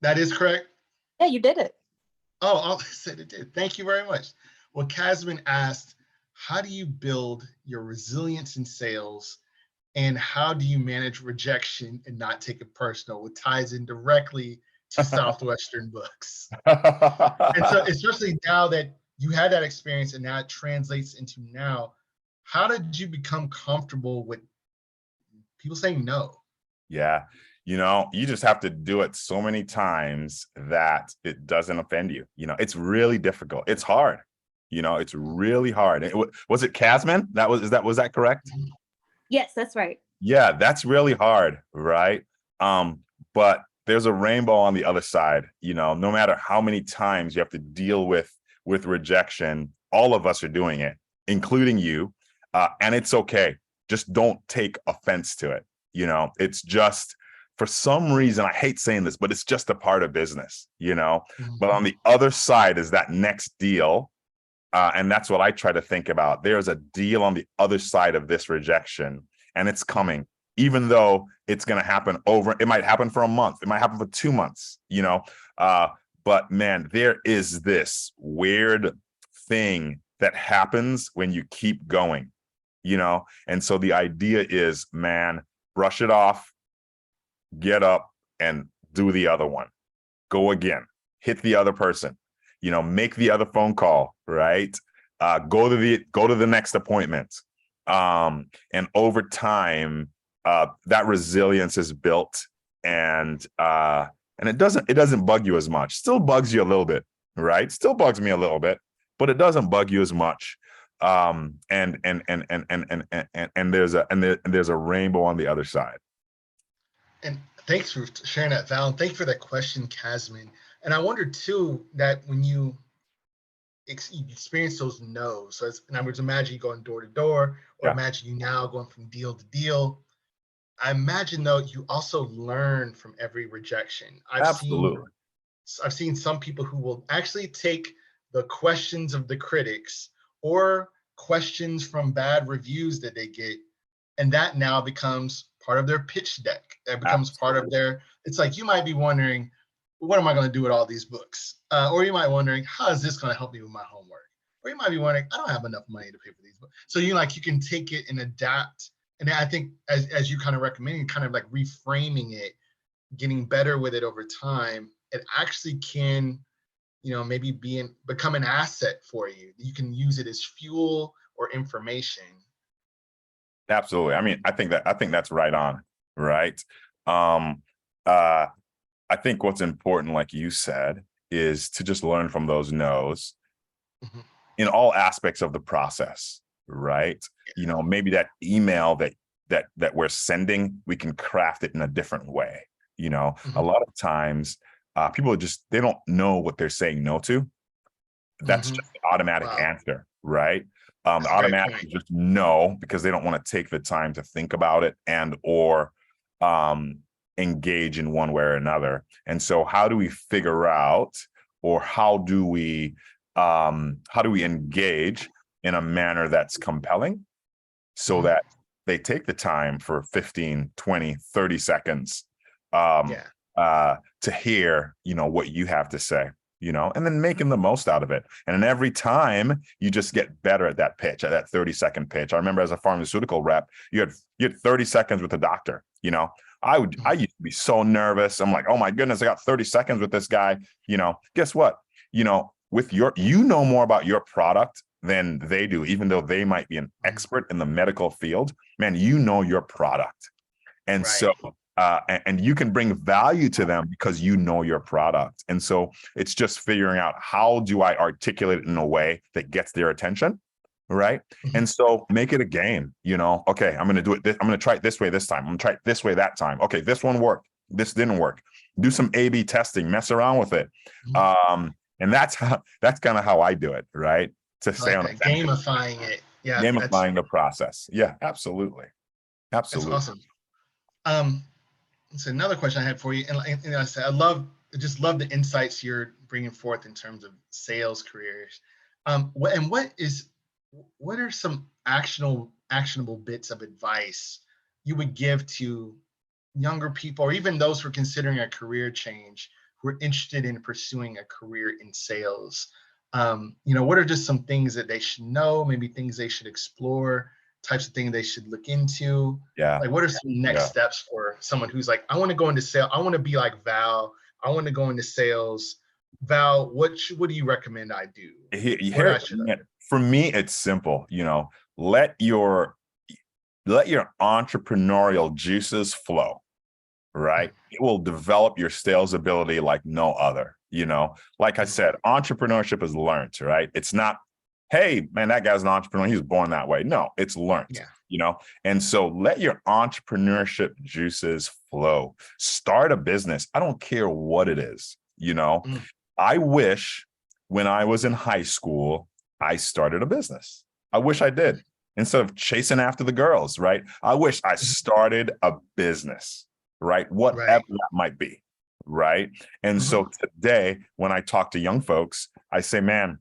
That is correct? Yeah, you did it. Oh, I said it did. Thank you very much. Well, Casman asked, how do you build your resilience in sales, and how do you manage rejection and not take it personal? It ties in directly to Southwestern books. And so especially now that you had that experience and now it translates into now, how did you become comfortable with people saying no? Yeah. You know, you just have to do it so many times that it doesn't offend you. You know, it's really difficult. It's hard. You know, it's really hard. Was it Casman? Was that correct? Yes, that's right. Yeah, that's really hard, right? But there's a rainbow on the other side. You know, no matter how many times you have to deal with rejection, all of us are doing it, including you. And it's okay. Just don't take offense to it. You know, it's just, for some reason, I hate saying this, but it's just a part of business, you know. But on the other side is that next deal. And that's what I try to think about. There's a deal on the other side of this rejection. and it's coming, even though it's going to happen it might happen for a month, it might happen for 2 months, but man, there is this weird thing that happens when you keep going, and so the idea is, man, brush it off, get up and do the other one, go again, hit the other person, make the other phone call, right? Go to the next appointment. And over time, that resilience is built, and it doesn't bug you as much. Still bugs you a little bit, right? Still bugs me a little bit, but it doesn't bug you as much. And there's a rainbow on the other side. And thanks for sharing that, Val. And thank you for that question, Casman. And I wonder too, that when you experience those no's, so in other words, imagine you going door to door, or imagine you now going from deal to deal. I imagine though, you also learn from every rejection. Absolutely. I've seen some people who will actually take the questions of the critics or questions from bad reviews that they get, and that now becomes part of their pitch deck. That becomes part of their, it's like, you might be wondering, what am I going to do with all these books? Or you might be wondering, how is this going to help me with my homework? Or you might be wondering, I don't have enough money to pay for these books. So you can take it and adapt. And I think as you kind of recommending, kind of like reframing it, getting better with it over time, it actually can, maybe become an asset for you. You can use it as fuel or information. Absolutely. I mean, I think that's right on, right? I think what's important, like you said, is to just learn from those no's in all aspects of the process, right? Maybe that email that we're sending, we can craft it in a different way. A lot of times people they don't know what they're saying no to. That's just the automatic answer, right? Automatically just no, because they don't want to take the time to think about it or engage in one way or another. And so how do we figure out, or how do we engage in a manner that's compelling so that they take the time for 15, 20, 30 seconds to hear, what you have to say, and then making the most out of it. And then every time you just get better at that pitch, at that 30-second pitch. I remember as a pharmaceutical rep, you had 30 seconds with the doctor. I used to be so nervous. I'm like, oh my goodness, I got 30 seconds with this guy. Guess what? With you know more about your product than they do, even though they might be an expert in the medical field. Man, you know your product. And so and you can bring value to them because you know your product. And so it's just figuring out, how do I articulate it in a way that gets their attention, right? And so make it a game, okay, I'm going to do it. I'm going to try it this way this time. I'm going to try it this way that time. Okay, this one worked. This didn't work. Do some A/B testing, mess around with it. And that's kind of how I do it, right? To stay on gamifying it. Yeah. Gamifying the process. Yeah, absolutely. Absolutely. That's awesome. So another question I had for you, and I said, I just love the insights you're bringing forth in terms of sales careers. What are some actionable bits of advice you would give to younger people, or even those who are considering a career change, who are interested in pursuing a career in sales? What are just some things that they should know, maybe things they should explore, types of things they should look into? Like, what are some next steps for someone who's like, I want to go into sales, I want to be like Val, I want to go into sales. Val, what do you recommend I do? For me, it's simple. Let your entrepreneurial juices flow, right? It will develop your sales ability like no other. Like I said, entrepreneurship is learned, right? It's not, hey, man, that guy's an entrepreneur, he was born that way. No, it's learned. And so let your entrepreneurship juices flow. Start a business. I don't care what it is. I wish when I was in high school, I started a business. I wish I did, instead of chasing after the girls, right? I wish I started a business, right? Whatever that might be, right? And so today, when I talk to young folks, I say, man,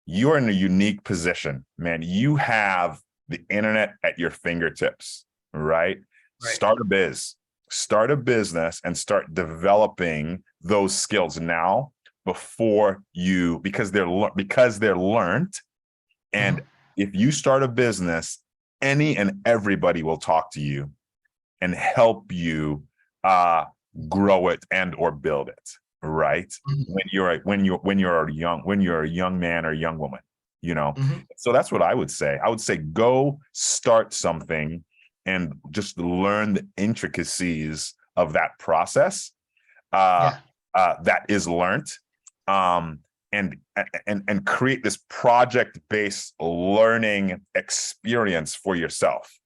you're in a unique position, man. You have the internet at your fingertips. right? Start a business and start developing those skills now before you, because they're learned. And if you start a business, any and everybody will talk to you and help you grow it and or build it, right? When you're a young man or young woman, you know. So that's what I would say. I would say go start something and just learn the intricacies of that process that is learned, and create this project-based learning experience for yourself.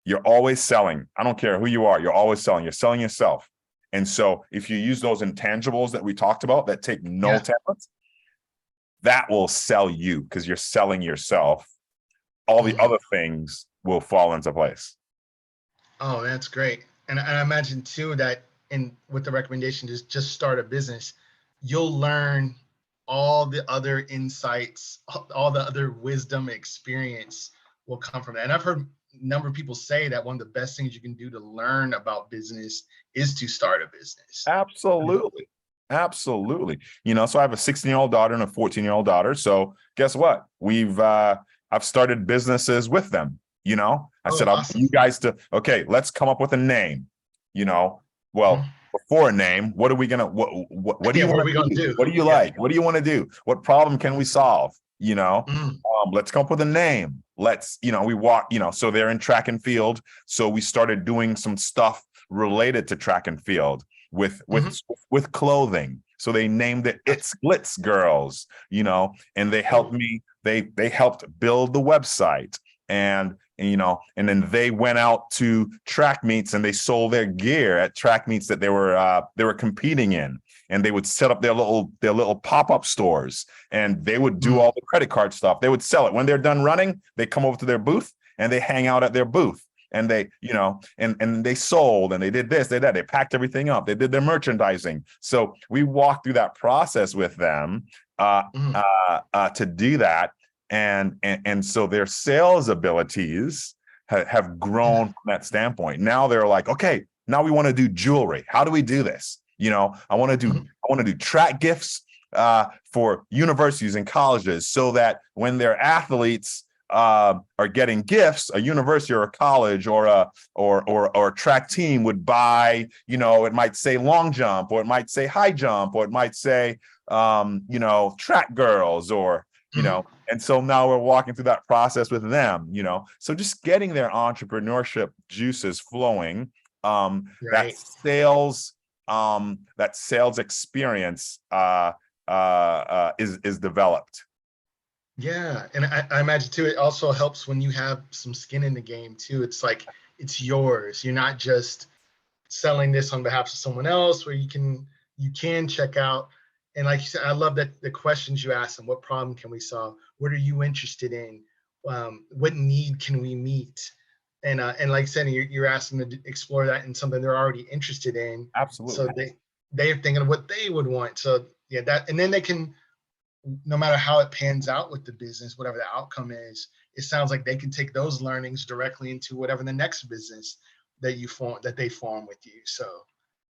You're always selling. I don't care who you are. You're always selling. You're selling yourself. And so if you use those intangibles that we talked about that take no talent, that will sell you because you're selling yourself. All the other things will fall into place. Oh, that's great. And I imagine too that with the recommendation to just start a business, you'll learn all the other insights, all the other wisdom, experience will come from that. And I've heard a number of people say that one of the best things you can do to learn about business is to start a business. Absolutely. Absolutely. You know, so I have a 16-year-old daughter and a 14-year-old daughter. So guess what? I've started businesses with them. You know, I said, awesome. I want you guys to, okay, let's come up with a name, you know. Well, before a name, what are we going to, what do you want to do? What do you like? What do you want to do? What problem can we solve? You know, let's come up with a name. Let's, you know, we walk, you know, so they're in track and field. So we started doing some stuff related to track and field with clothing. So they named it It's Glitz Girls, you know, and they helped me, they helped build the website. And you know, and then they went out to track meets and they sold their gear at track meets that they were competing in, and they would set up their little pop-up stores, and they would do all the credit card stuff. They would sell it when they're done running. They come over to their booth and they hang out at their booth, and they, you know, and they sold, and they did this, they did that. They packed everything up. They did their merchandising. So we walked through that process with them to do that. And so their sales abilities have grown from that standpoint. Now they're like, okay, now we want to do jewelry. How do we do this? You know, I want to do track gifts for universities and colleges, so that when their athletes are getting gifts, a university or a college or a track team would buy, you know, it might say long jump, or it might say high jump, or it might say, you know, track girls, or, you know. And so now we're walking through that process with them, you know. So just getting their entrepreneurship juices flowing, that sales experience is developed. Yeah, and I imagine too, it also helps when you have some skin in the game too. It's like, it's yours. You're not just selling this on behalf of someone else, where you can check out. And like you said, I love that the questions you ask them: what problem can we solve? What are you interested in? What need can we meet? And like I said, you're asking them to explore that in something they're already interested in. Absolutely. So they're thinking of what they would want. So yeah, and then they can, no matter how it pans out with the business, whatever the outcome is, it sounds like they can take those learnings directly into whatever the next business that they form with you. So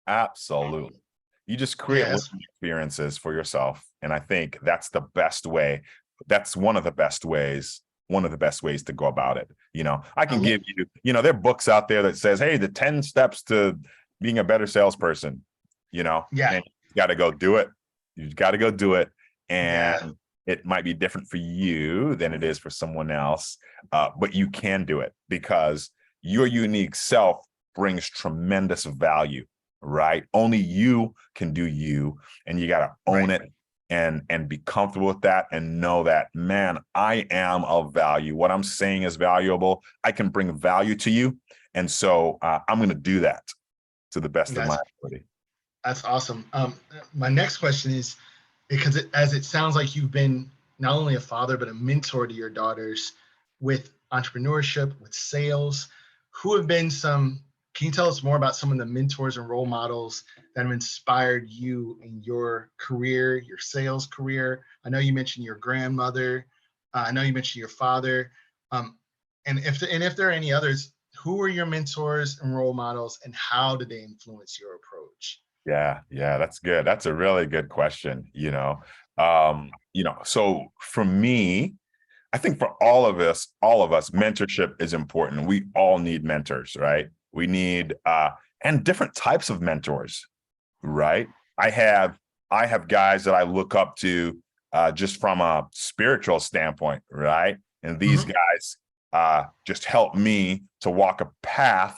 absolutely. You just create experiences for yourself. And I think that's the best way. That's one of the best ways to go about it. You know, I can give you, you know, there are books out there that says, hey, the 10 steps to being a better salesperson, you know, and you got to go do it. You got to go do it. And it might be different for you than it is for someone else. But you can do it, because your unique self brings tremendous value. Right? Only you can do you, and you got to own it and be comfortable with that, and know that, man, I am of value. What I'm saying is valuable. I can bring value to you. And so I'm going to do that to the best of my ability. That's awesome. My next question is, because as it sounds like you've been not only a father, but a mentor to your daughters with entrepreneurship, with sales, who have been can you tell us more about some of the mentors and role models that have inspired you in your career, your sales career? I know you mentioned your grandmother. I know you mentioned your father. And if there are any others, who are your mentors and role models, and how did they influence your approach? Yeah, that's good. That's a really good question, so for me, I think for all of us, mentorship is important. We all need mentors, right? We need and different types of mentors, right? I have guys that I look up to just from a spiritual standpoint, right? And these guys just help me to walk a path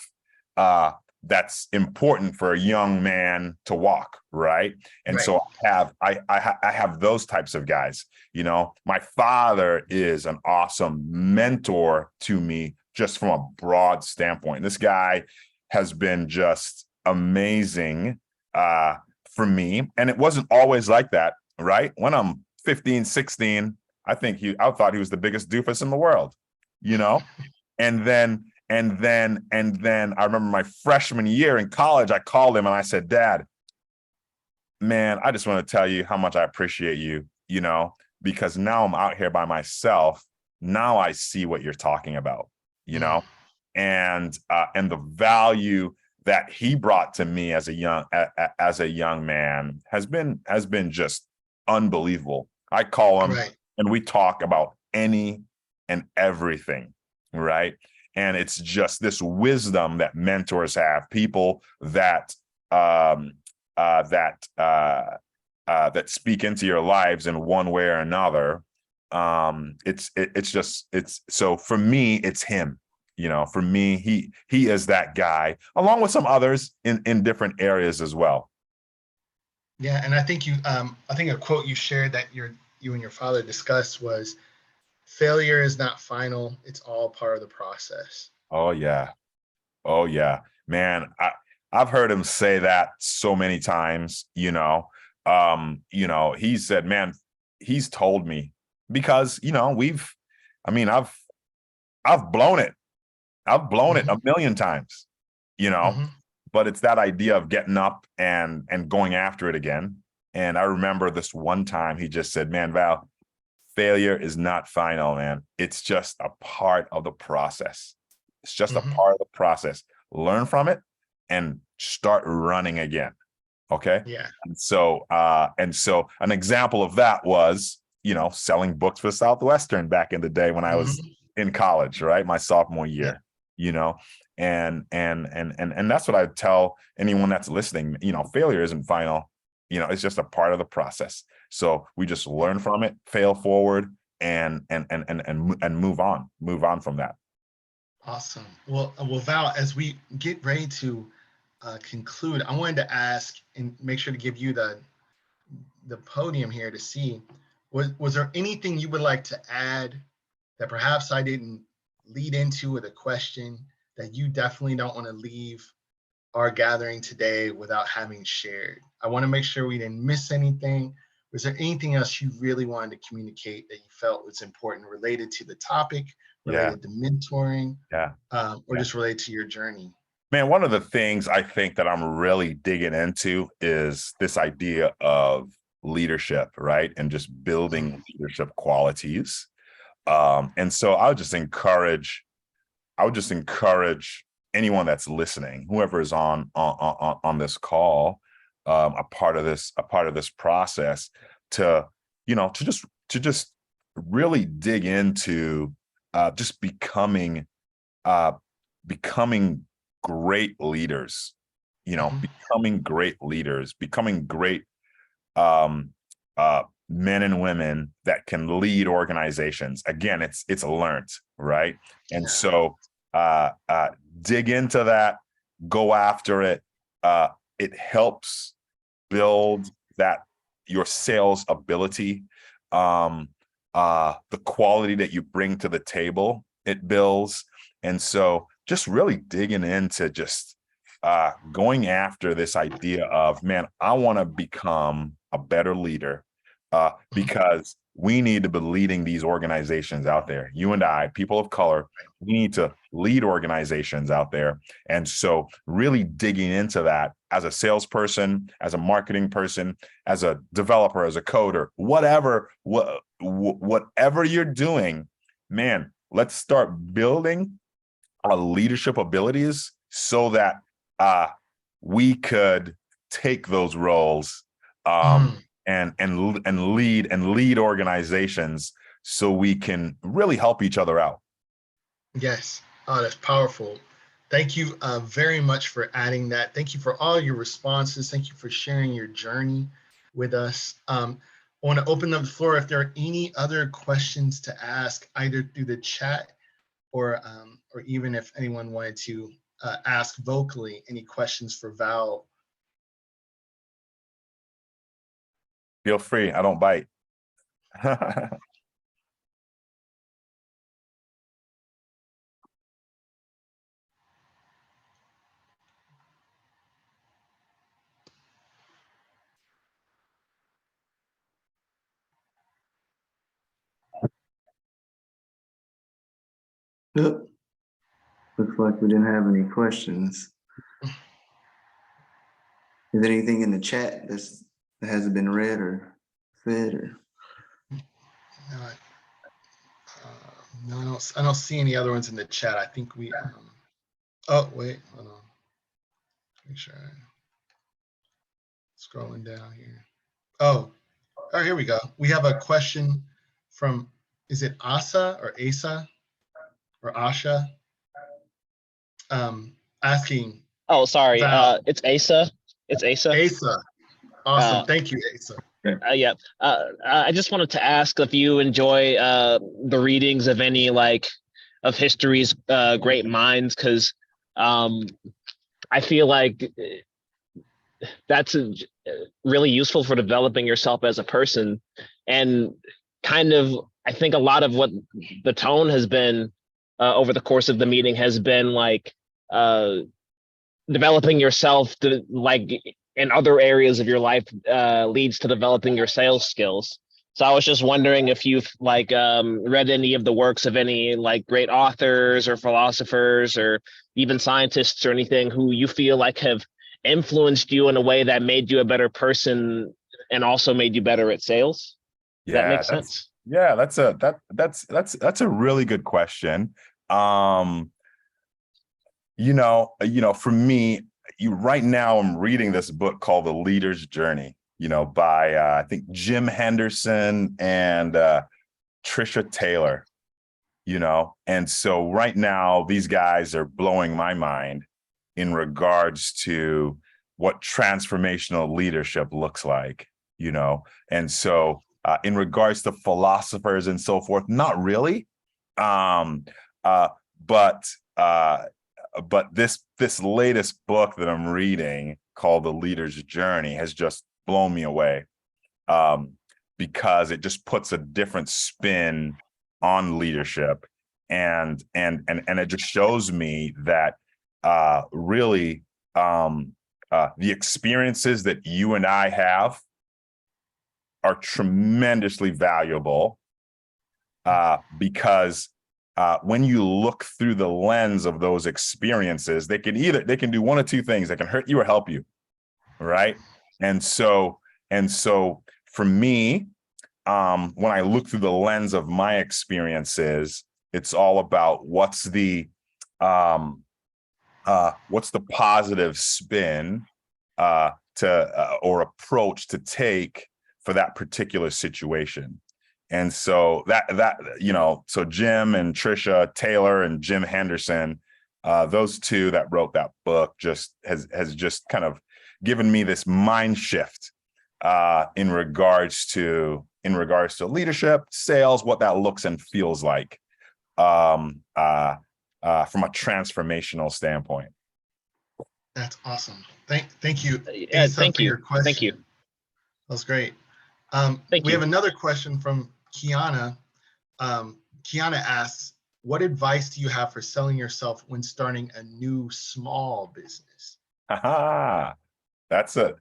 that's important for a young man to walk, right? And so I have those types of guys. My father is an awesome mentor to me just from a broad standpoint. This guy has been just amazing for me. And it wasn't always like that, right? When I'm 15, 16, I thought he was the biggest doofus in the world, And then I remember my freshman year in college, I called him and I said, Dad, man, I just want to tell you how much I appreciate you, because now I'm out here by myself. Now I see what you're talking about, and the value that he brought to me as a young man has been just unbelievable. I call him and we talk about any and everything, right? And it's just this wisdom that mentors have, people that that speak into your lives in one way or another. So for me, it's him. For me, he is that guy, along with some others in different areas as well. Yeah, and I think I think a quote you shared that you and your father discussed was, "Failure is not final; it's all part of the process." Oh yeah, man. I've heard him say that so many times. He said, man, he's told me, because I've blown it. I've blown it a million times, but it's that idea of getting up and going after it again. And I remember this one time he just said, man, Val, failure is not final, man. It's just a part of the process. It's just a part of the process. Learn from it and start running again. Okay. Yeah. And so an example of that was, selling books for Southwestern back in the day when I was in college, right? My sophomore year. And that's what I tell anyone that's listening. Failure isn't final. It's just a part of the process. So we just learn from it, fail forward, and move on from that. Awesome. Well, Val, as we get ready to conclude, I wanted to ask and make sure to give you the podium here to see, was there anything you would like to add that perhaps I didn't lead into with a question that you definitely don't want to leave our gathering today without having shared? I want to make sure we didn't miss anything. Was there anything else you really wanted to communicate that you felt was important related to the topic, related to mentoring, or just related to your journey? Man, one of the things I think that I'm really digging into is this idea of leadership, right? And just building leadership qualities. And so I would just encourage anyone that's listening, whoever is on this call, a part of this process, to just really dig into just becoming great leaders, becoming great men and women that can lead organizations. Again, it's learned, right? And so dig into that, go after it. It helps build your sales ability, the quality that you bring to the table, it builds. And so just really digging into just going after this idea of, man, I want to become a better leader, because we need to be leading these organizations out there. You and I, people of color, we need to lead organizations out there. And so really digging into that as a salesperson, as a marketing person, as a developer, as a coder, whatever you're doing, man, let's start building leadership abilities so that we could take those roles and lead organizations so we can really help each other out. Yes. Oh, that's powerful. Thank you very much for adding that. Thank you for all your responses. Thank you for sharing your journey with us. I want to open up the floor if there are any other questions to ask, either through the chat or even if anyone wanted to ask vocally any questions for Val. Feel free. I don't bite. Yep. Looks like we didn't have any questions. Is there anything in the chat that hasn't been read or said? Or? No, I don't see any other ones in the chat. I think we. Oh wait, hold on. Make sure. Scrolling down here. Oh, here we go. We have a question from, is it Asa or Asa or Asha? Asking. Oh, sorry. Val. It's Asa. It's Asa. Asa. Awesome. Thank you, Asa. Yeah. I just wanted to ask if you enjoy the readings of any of history's great minds, because I feel like that's really useful for developing yourself as a person. And kind of, I think a lot of what the tone has been over the course of the meeting has been developing yourself to in other areas of your life leads to developing your sales skills. So I was just wondering if you've read any of the works of any great authors or philosophers or even scientists or anything who you feel have influenced you in a way that made you a better person and also made you better at sales. Does that make sense? Yeah, that's a really good question. For me, right now I'm reading this book called The Leader's Journey, by I think Jim Henderson and Trisha Taylor, and so right now these guys are blowing my mind in regards to what transformational leadership looks like, and so in regards to philosophers and so forth, not really, but this latest book that I'm reading called The Leader's Journey has just blown me away, because it just puts a different spin on leadership, and it just shows me that really the experiences that you and I have are tremendously valuable, because when you look through the lens of those experiences, they can do one of two things. They can hurt you or help you, right? And so for me, when I look through the lens of my experiences, it's all about what's the positive spin or approach to take for that particular situation. And so so Jim and Trisha Taylor and Jim Henderson, those two that wrote that book has just kind of given me this mind shift in regards to leadership, sales, what that looks and feels like from a transformational standpoint. That's awesome. Thank you. Yeah, thank you. Your question. Thank you. That was great. We have another question from Kiana. Kiana asks, what advice do you have for selling yourself when starting a new small business? That's a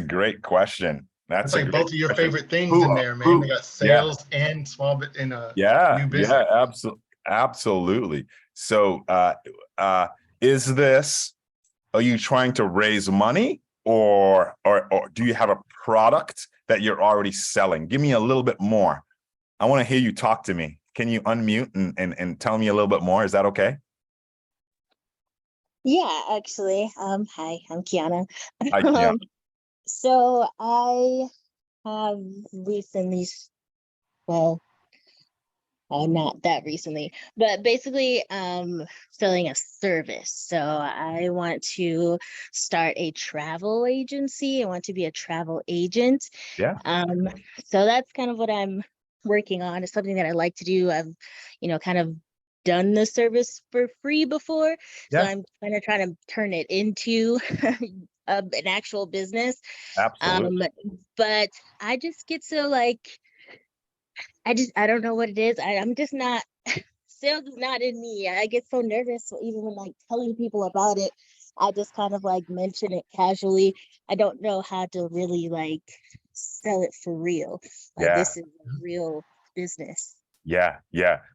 great question. That's like both of your favorite things in there, man. They got sales and small bit in a new business. Yeah, absolutely. So are you trying to raise money or do you have a product that you're already selling? Give me a little bit more. I want to hear you talk to me, unmute and tell me a little bit more? Is that okay? Yeah, actually. Hi, I'm Kiana. Hi, Kiana. So I have recently, well, not that recently, but basically selling a service. So I want to start a travel agency. I want to be a travel agent. Yeah. So that's kind of what I'm working on. It's something that I like to do. I've, kind of done the service for free before. So Yeah. I'm kind of trying to turn it into an actual business. Absolutely. But I just get so like, I don't know what it is. I'm just not, sales is not in me. I get so nervous even when like telling people about it. I just kind of like mention it casually. I don't know how to really like sell it for real. Like Yeah. this is a real business. Yeah.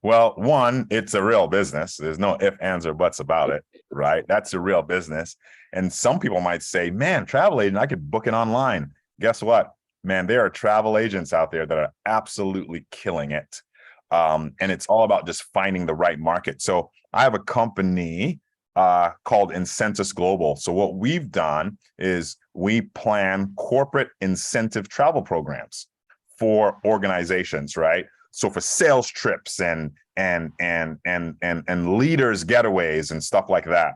Well, one, it's a real business. There's no ifs, ands, or buts about it, right? That's a real business. And some people might say, man, travel agent, I could book it online. Guess what? Man, there are travel agents out there that are absolutely killing it. And it's all about just finding the right market. So I have a company called Incentus Global. So what we've done is we plan corporate incentive travel programs for organizations, right? So for sales trips and leaders getaways and stuff like that.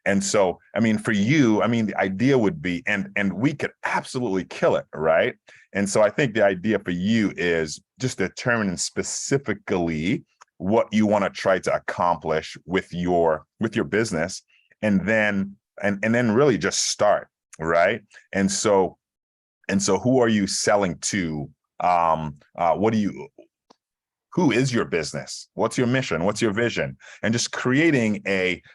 And so, I mean, for you, I mean, the idea would be, and we could absolutely kill it, right? And so I think the idea for you is just determining specifically what you want to try to accomplish with your business, and then really just start, right? And so who are you selling to? Who is your business? What's your mission? What's your vision? And just creating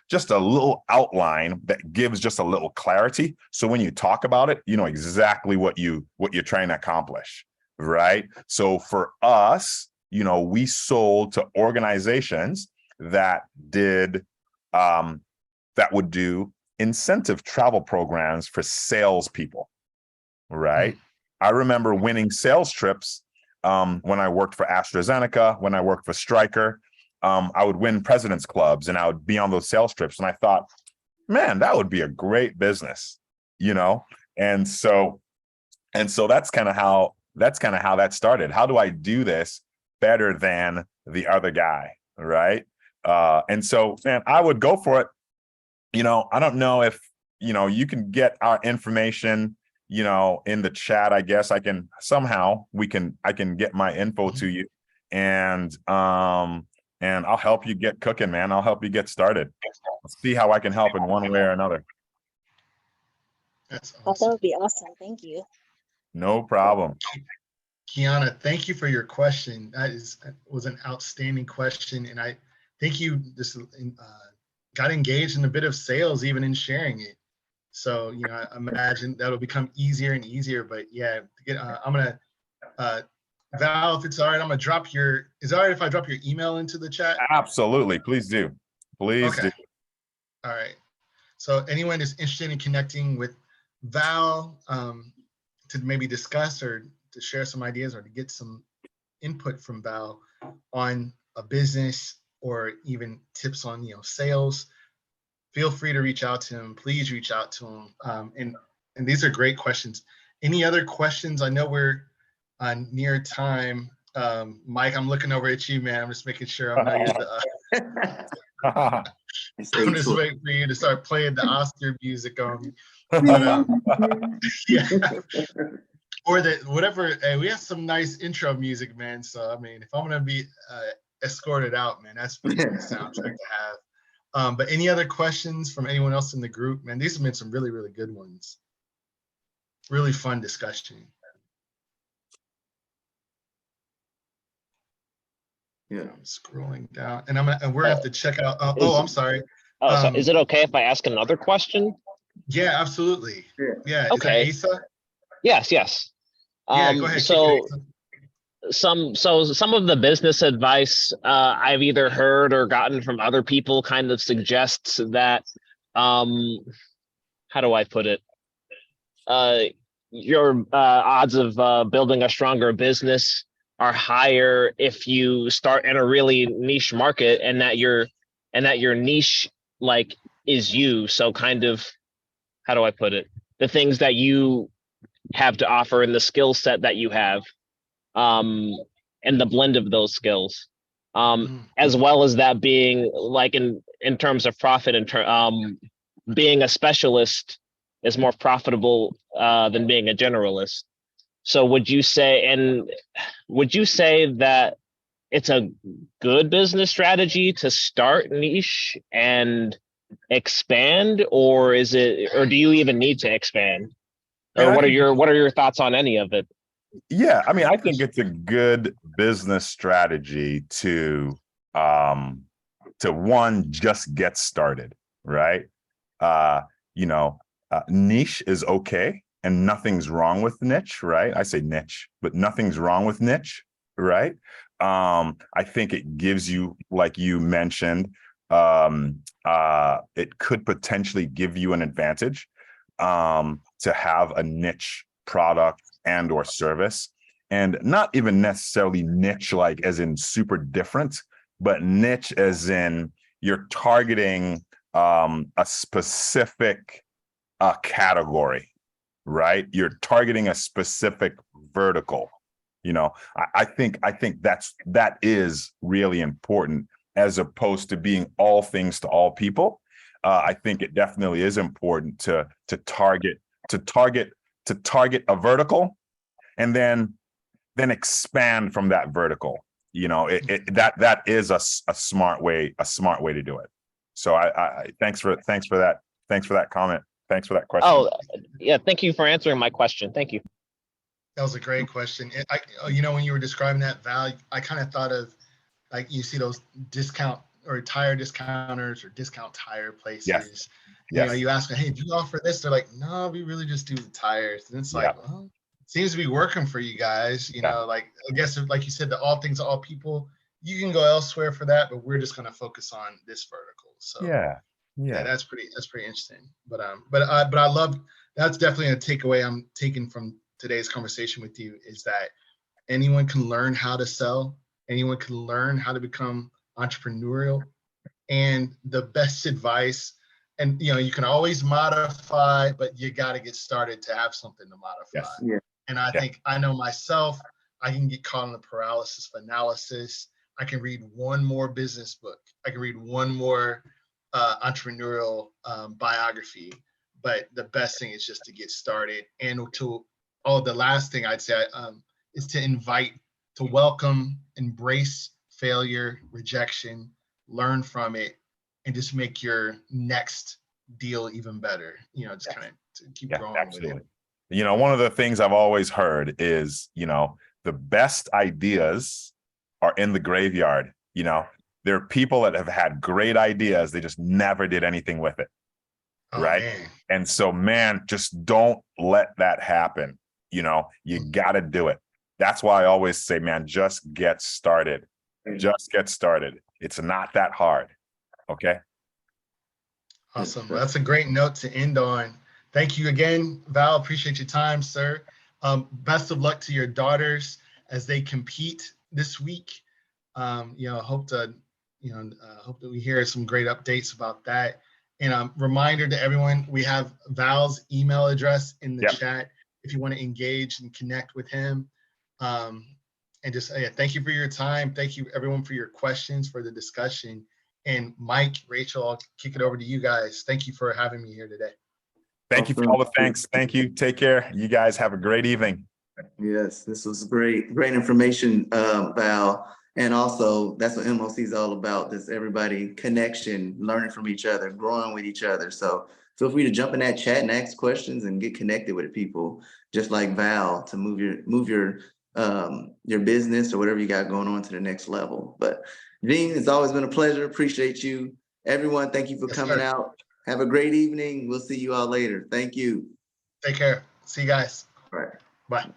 just a little outline that gives just a little clarity. So when you talk about it, you know exactly what you're trying to accomplish, right? So for us, we sold to organizations that would do incentive travel programs for salespeople, right? I remember winning sales trips when I worked for AstraZeneca, when I worked for Stryker. I would win president's clubs and I would be on those sales trips. And I thought, man, that would be a great business, And so that's kind of how that started. How do I do this better than the other guy, right? And so, man, I would go for it. I don't know if, you can get our information in the chat. I guess I can I can get my info to you, and I'll help you get cooking, man. I'll help you get started. Let's see how I can help in one way or another. That's That awesome. would be awesome. Thank you. No problem. Kiana, thank you for your question. That was an outstanding question. And I think you just got engaged in a bit of sales, even in sharing it. So, I imagine that'll become easier and easier. But yeah, I'm going to, Val, if it's all right, is it all right if I drop your email into the chat? Absolutely. Please do. Please do. All right. So anyone is interested in connecting with Val to maybe discuss or to share some ideas or to get some input from Val on a business or even tips on, sales, feel free to reach out to him. Please reach out to him. And these are great questions. Any other questions? I know we're near time. Mike, I'm looking over at you, man. I'm just making sure I'm not I'm just waiting for you to start playing the Oscar music on me. But, yeah. Or whatever. Hey, we have some nice intro music, man. So, I mean, if I'm going to be escorted out, man, that's what the soundtrack to have. But any other questions from anyone else in the group? Man, these have been some really, really good ones. Really fun discussion. Yeah. I'm scrolling down, and we're gonna have to check out. I'm sorry. So is it okay if I ask another question? Yeah, absolutely. Yeah. Okay. Is that Asa? Yes. Yeah, go ahead. So some of the business advice I've either heard or gotten from other people kind of suggests that how do I put it? Your odds of building a stronger business are higher if you start in a really niche market, and that your niche like is you. So kind of, how do I put it? The things that you have to offer and the skill set that you have, and the blend of those skills, as well as that being like in terms of profit, being a specialist is more profitable than being a generalist. So would you say that it's a good business strategy to start niche and expand, or do you even need to expand? Or what are your thoughts on any of it? Yeah, I mean, I think it's a good business strategy to one, just get started, right? Niche is okay, and nothing's wrong with niche, right? I say niche, but nothing's wrong with niche, right? I think it gives you, like you mentioned, it could potentially give you an advantage to have a niche product and or service, and not even necessarily niche like as in super different, but niche as in you're targeting a specific category, right? You're targeting a specific vertical. I think that is really important, as opposed to being all things to all people. I think it definitely is important to target a vertical, and then expand from that vertical. That is a smart way to do it. So I thanks for that comment. Thanks for that question. Oh, yeah. Thank you for answering my question. Thank you. That was a great question. When you were describing that, Val, I kind of thought of, like, you see those discount or tire discounters or discount tire places. Yes. You ask them, hey, do you offer this? They're like, no, we really just do the tires. And it's like, well, it seems to be working for you guys. Like, I guess, like you said, the all things to all people, you can go elsewhere for that, but we're just going to focus on this vertical. So yeah, that's pretty interesting. But I love, that's definitely a takeaway I'm taking from today's conversation with you, is that anyone can learn how to sell. Anyone can learn how to become entrepreneurial. And the best advice, and you can always modify, but you got to get started to have something to modify. Yes. Yeah. And I think, I know myself, I can get caught in the paralysis of analysis. I can read one more business book. I can read one more entrepreneurial biography. But the best thing is just to get started. And the last thing I'd say is to welcome, embrace failure, rejection, learn from it, and just make your next deal even better. Just kind of keep growing absolutely. with it. One of the things I've always heard is, the best ideas are in the graveyard. There are people that have had great ideas, they just never did anything with it. Right. Man. And so, man, just don't let that happen. You got to do it. That's why I always say, man, just get started. Just get started. It's not that hard. Okay. Awesome. Well, that's a great note to end on. Thank you again, Val. Appreciate your time, sir. Best of luck to your daughters as they compete this week. Hope that we hear some great updates about that. And reminder to everyone, we have Val's email address in the chat if you want to engage and connect with him. And just thank you for your time. Thank you, everyone, for your questions, for the discussion. And Mike, Rachel, I'll kick it over to you guys. Thank you for having me here today. Thank you for all the thanks. Thank you. Take care. You guys have a great evening. Yes, this was great information, Val. And also, that's what MOC is all about. Just everybody connection, learning from each other, growing with each other. So feel free to jump in that chat and ask questions and get connected with people, just like Val, to move your business or whatever you got going on to the next level. But Dean, it's always been a pleasure. Appreciate you. Everyone, thank you for coming out. Have a great evening. We'll see you all later. Thank you. Take care. See you guys. All right. Bye.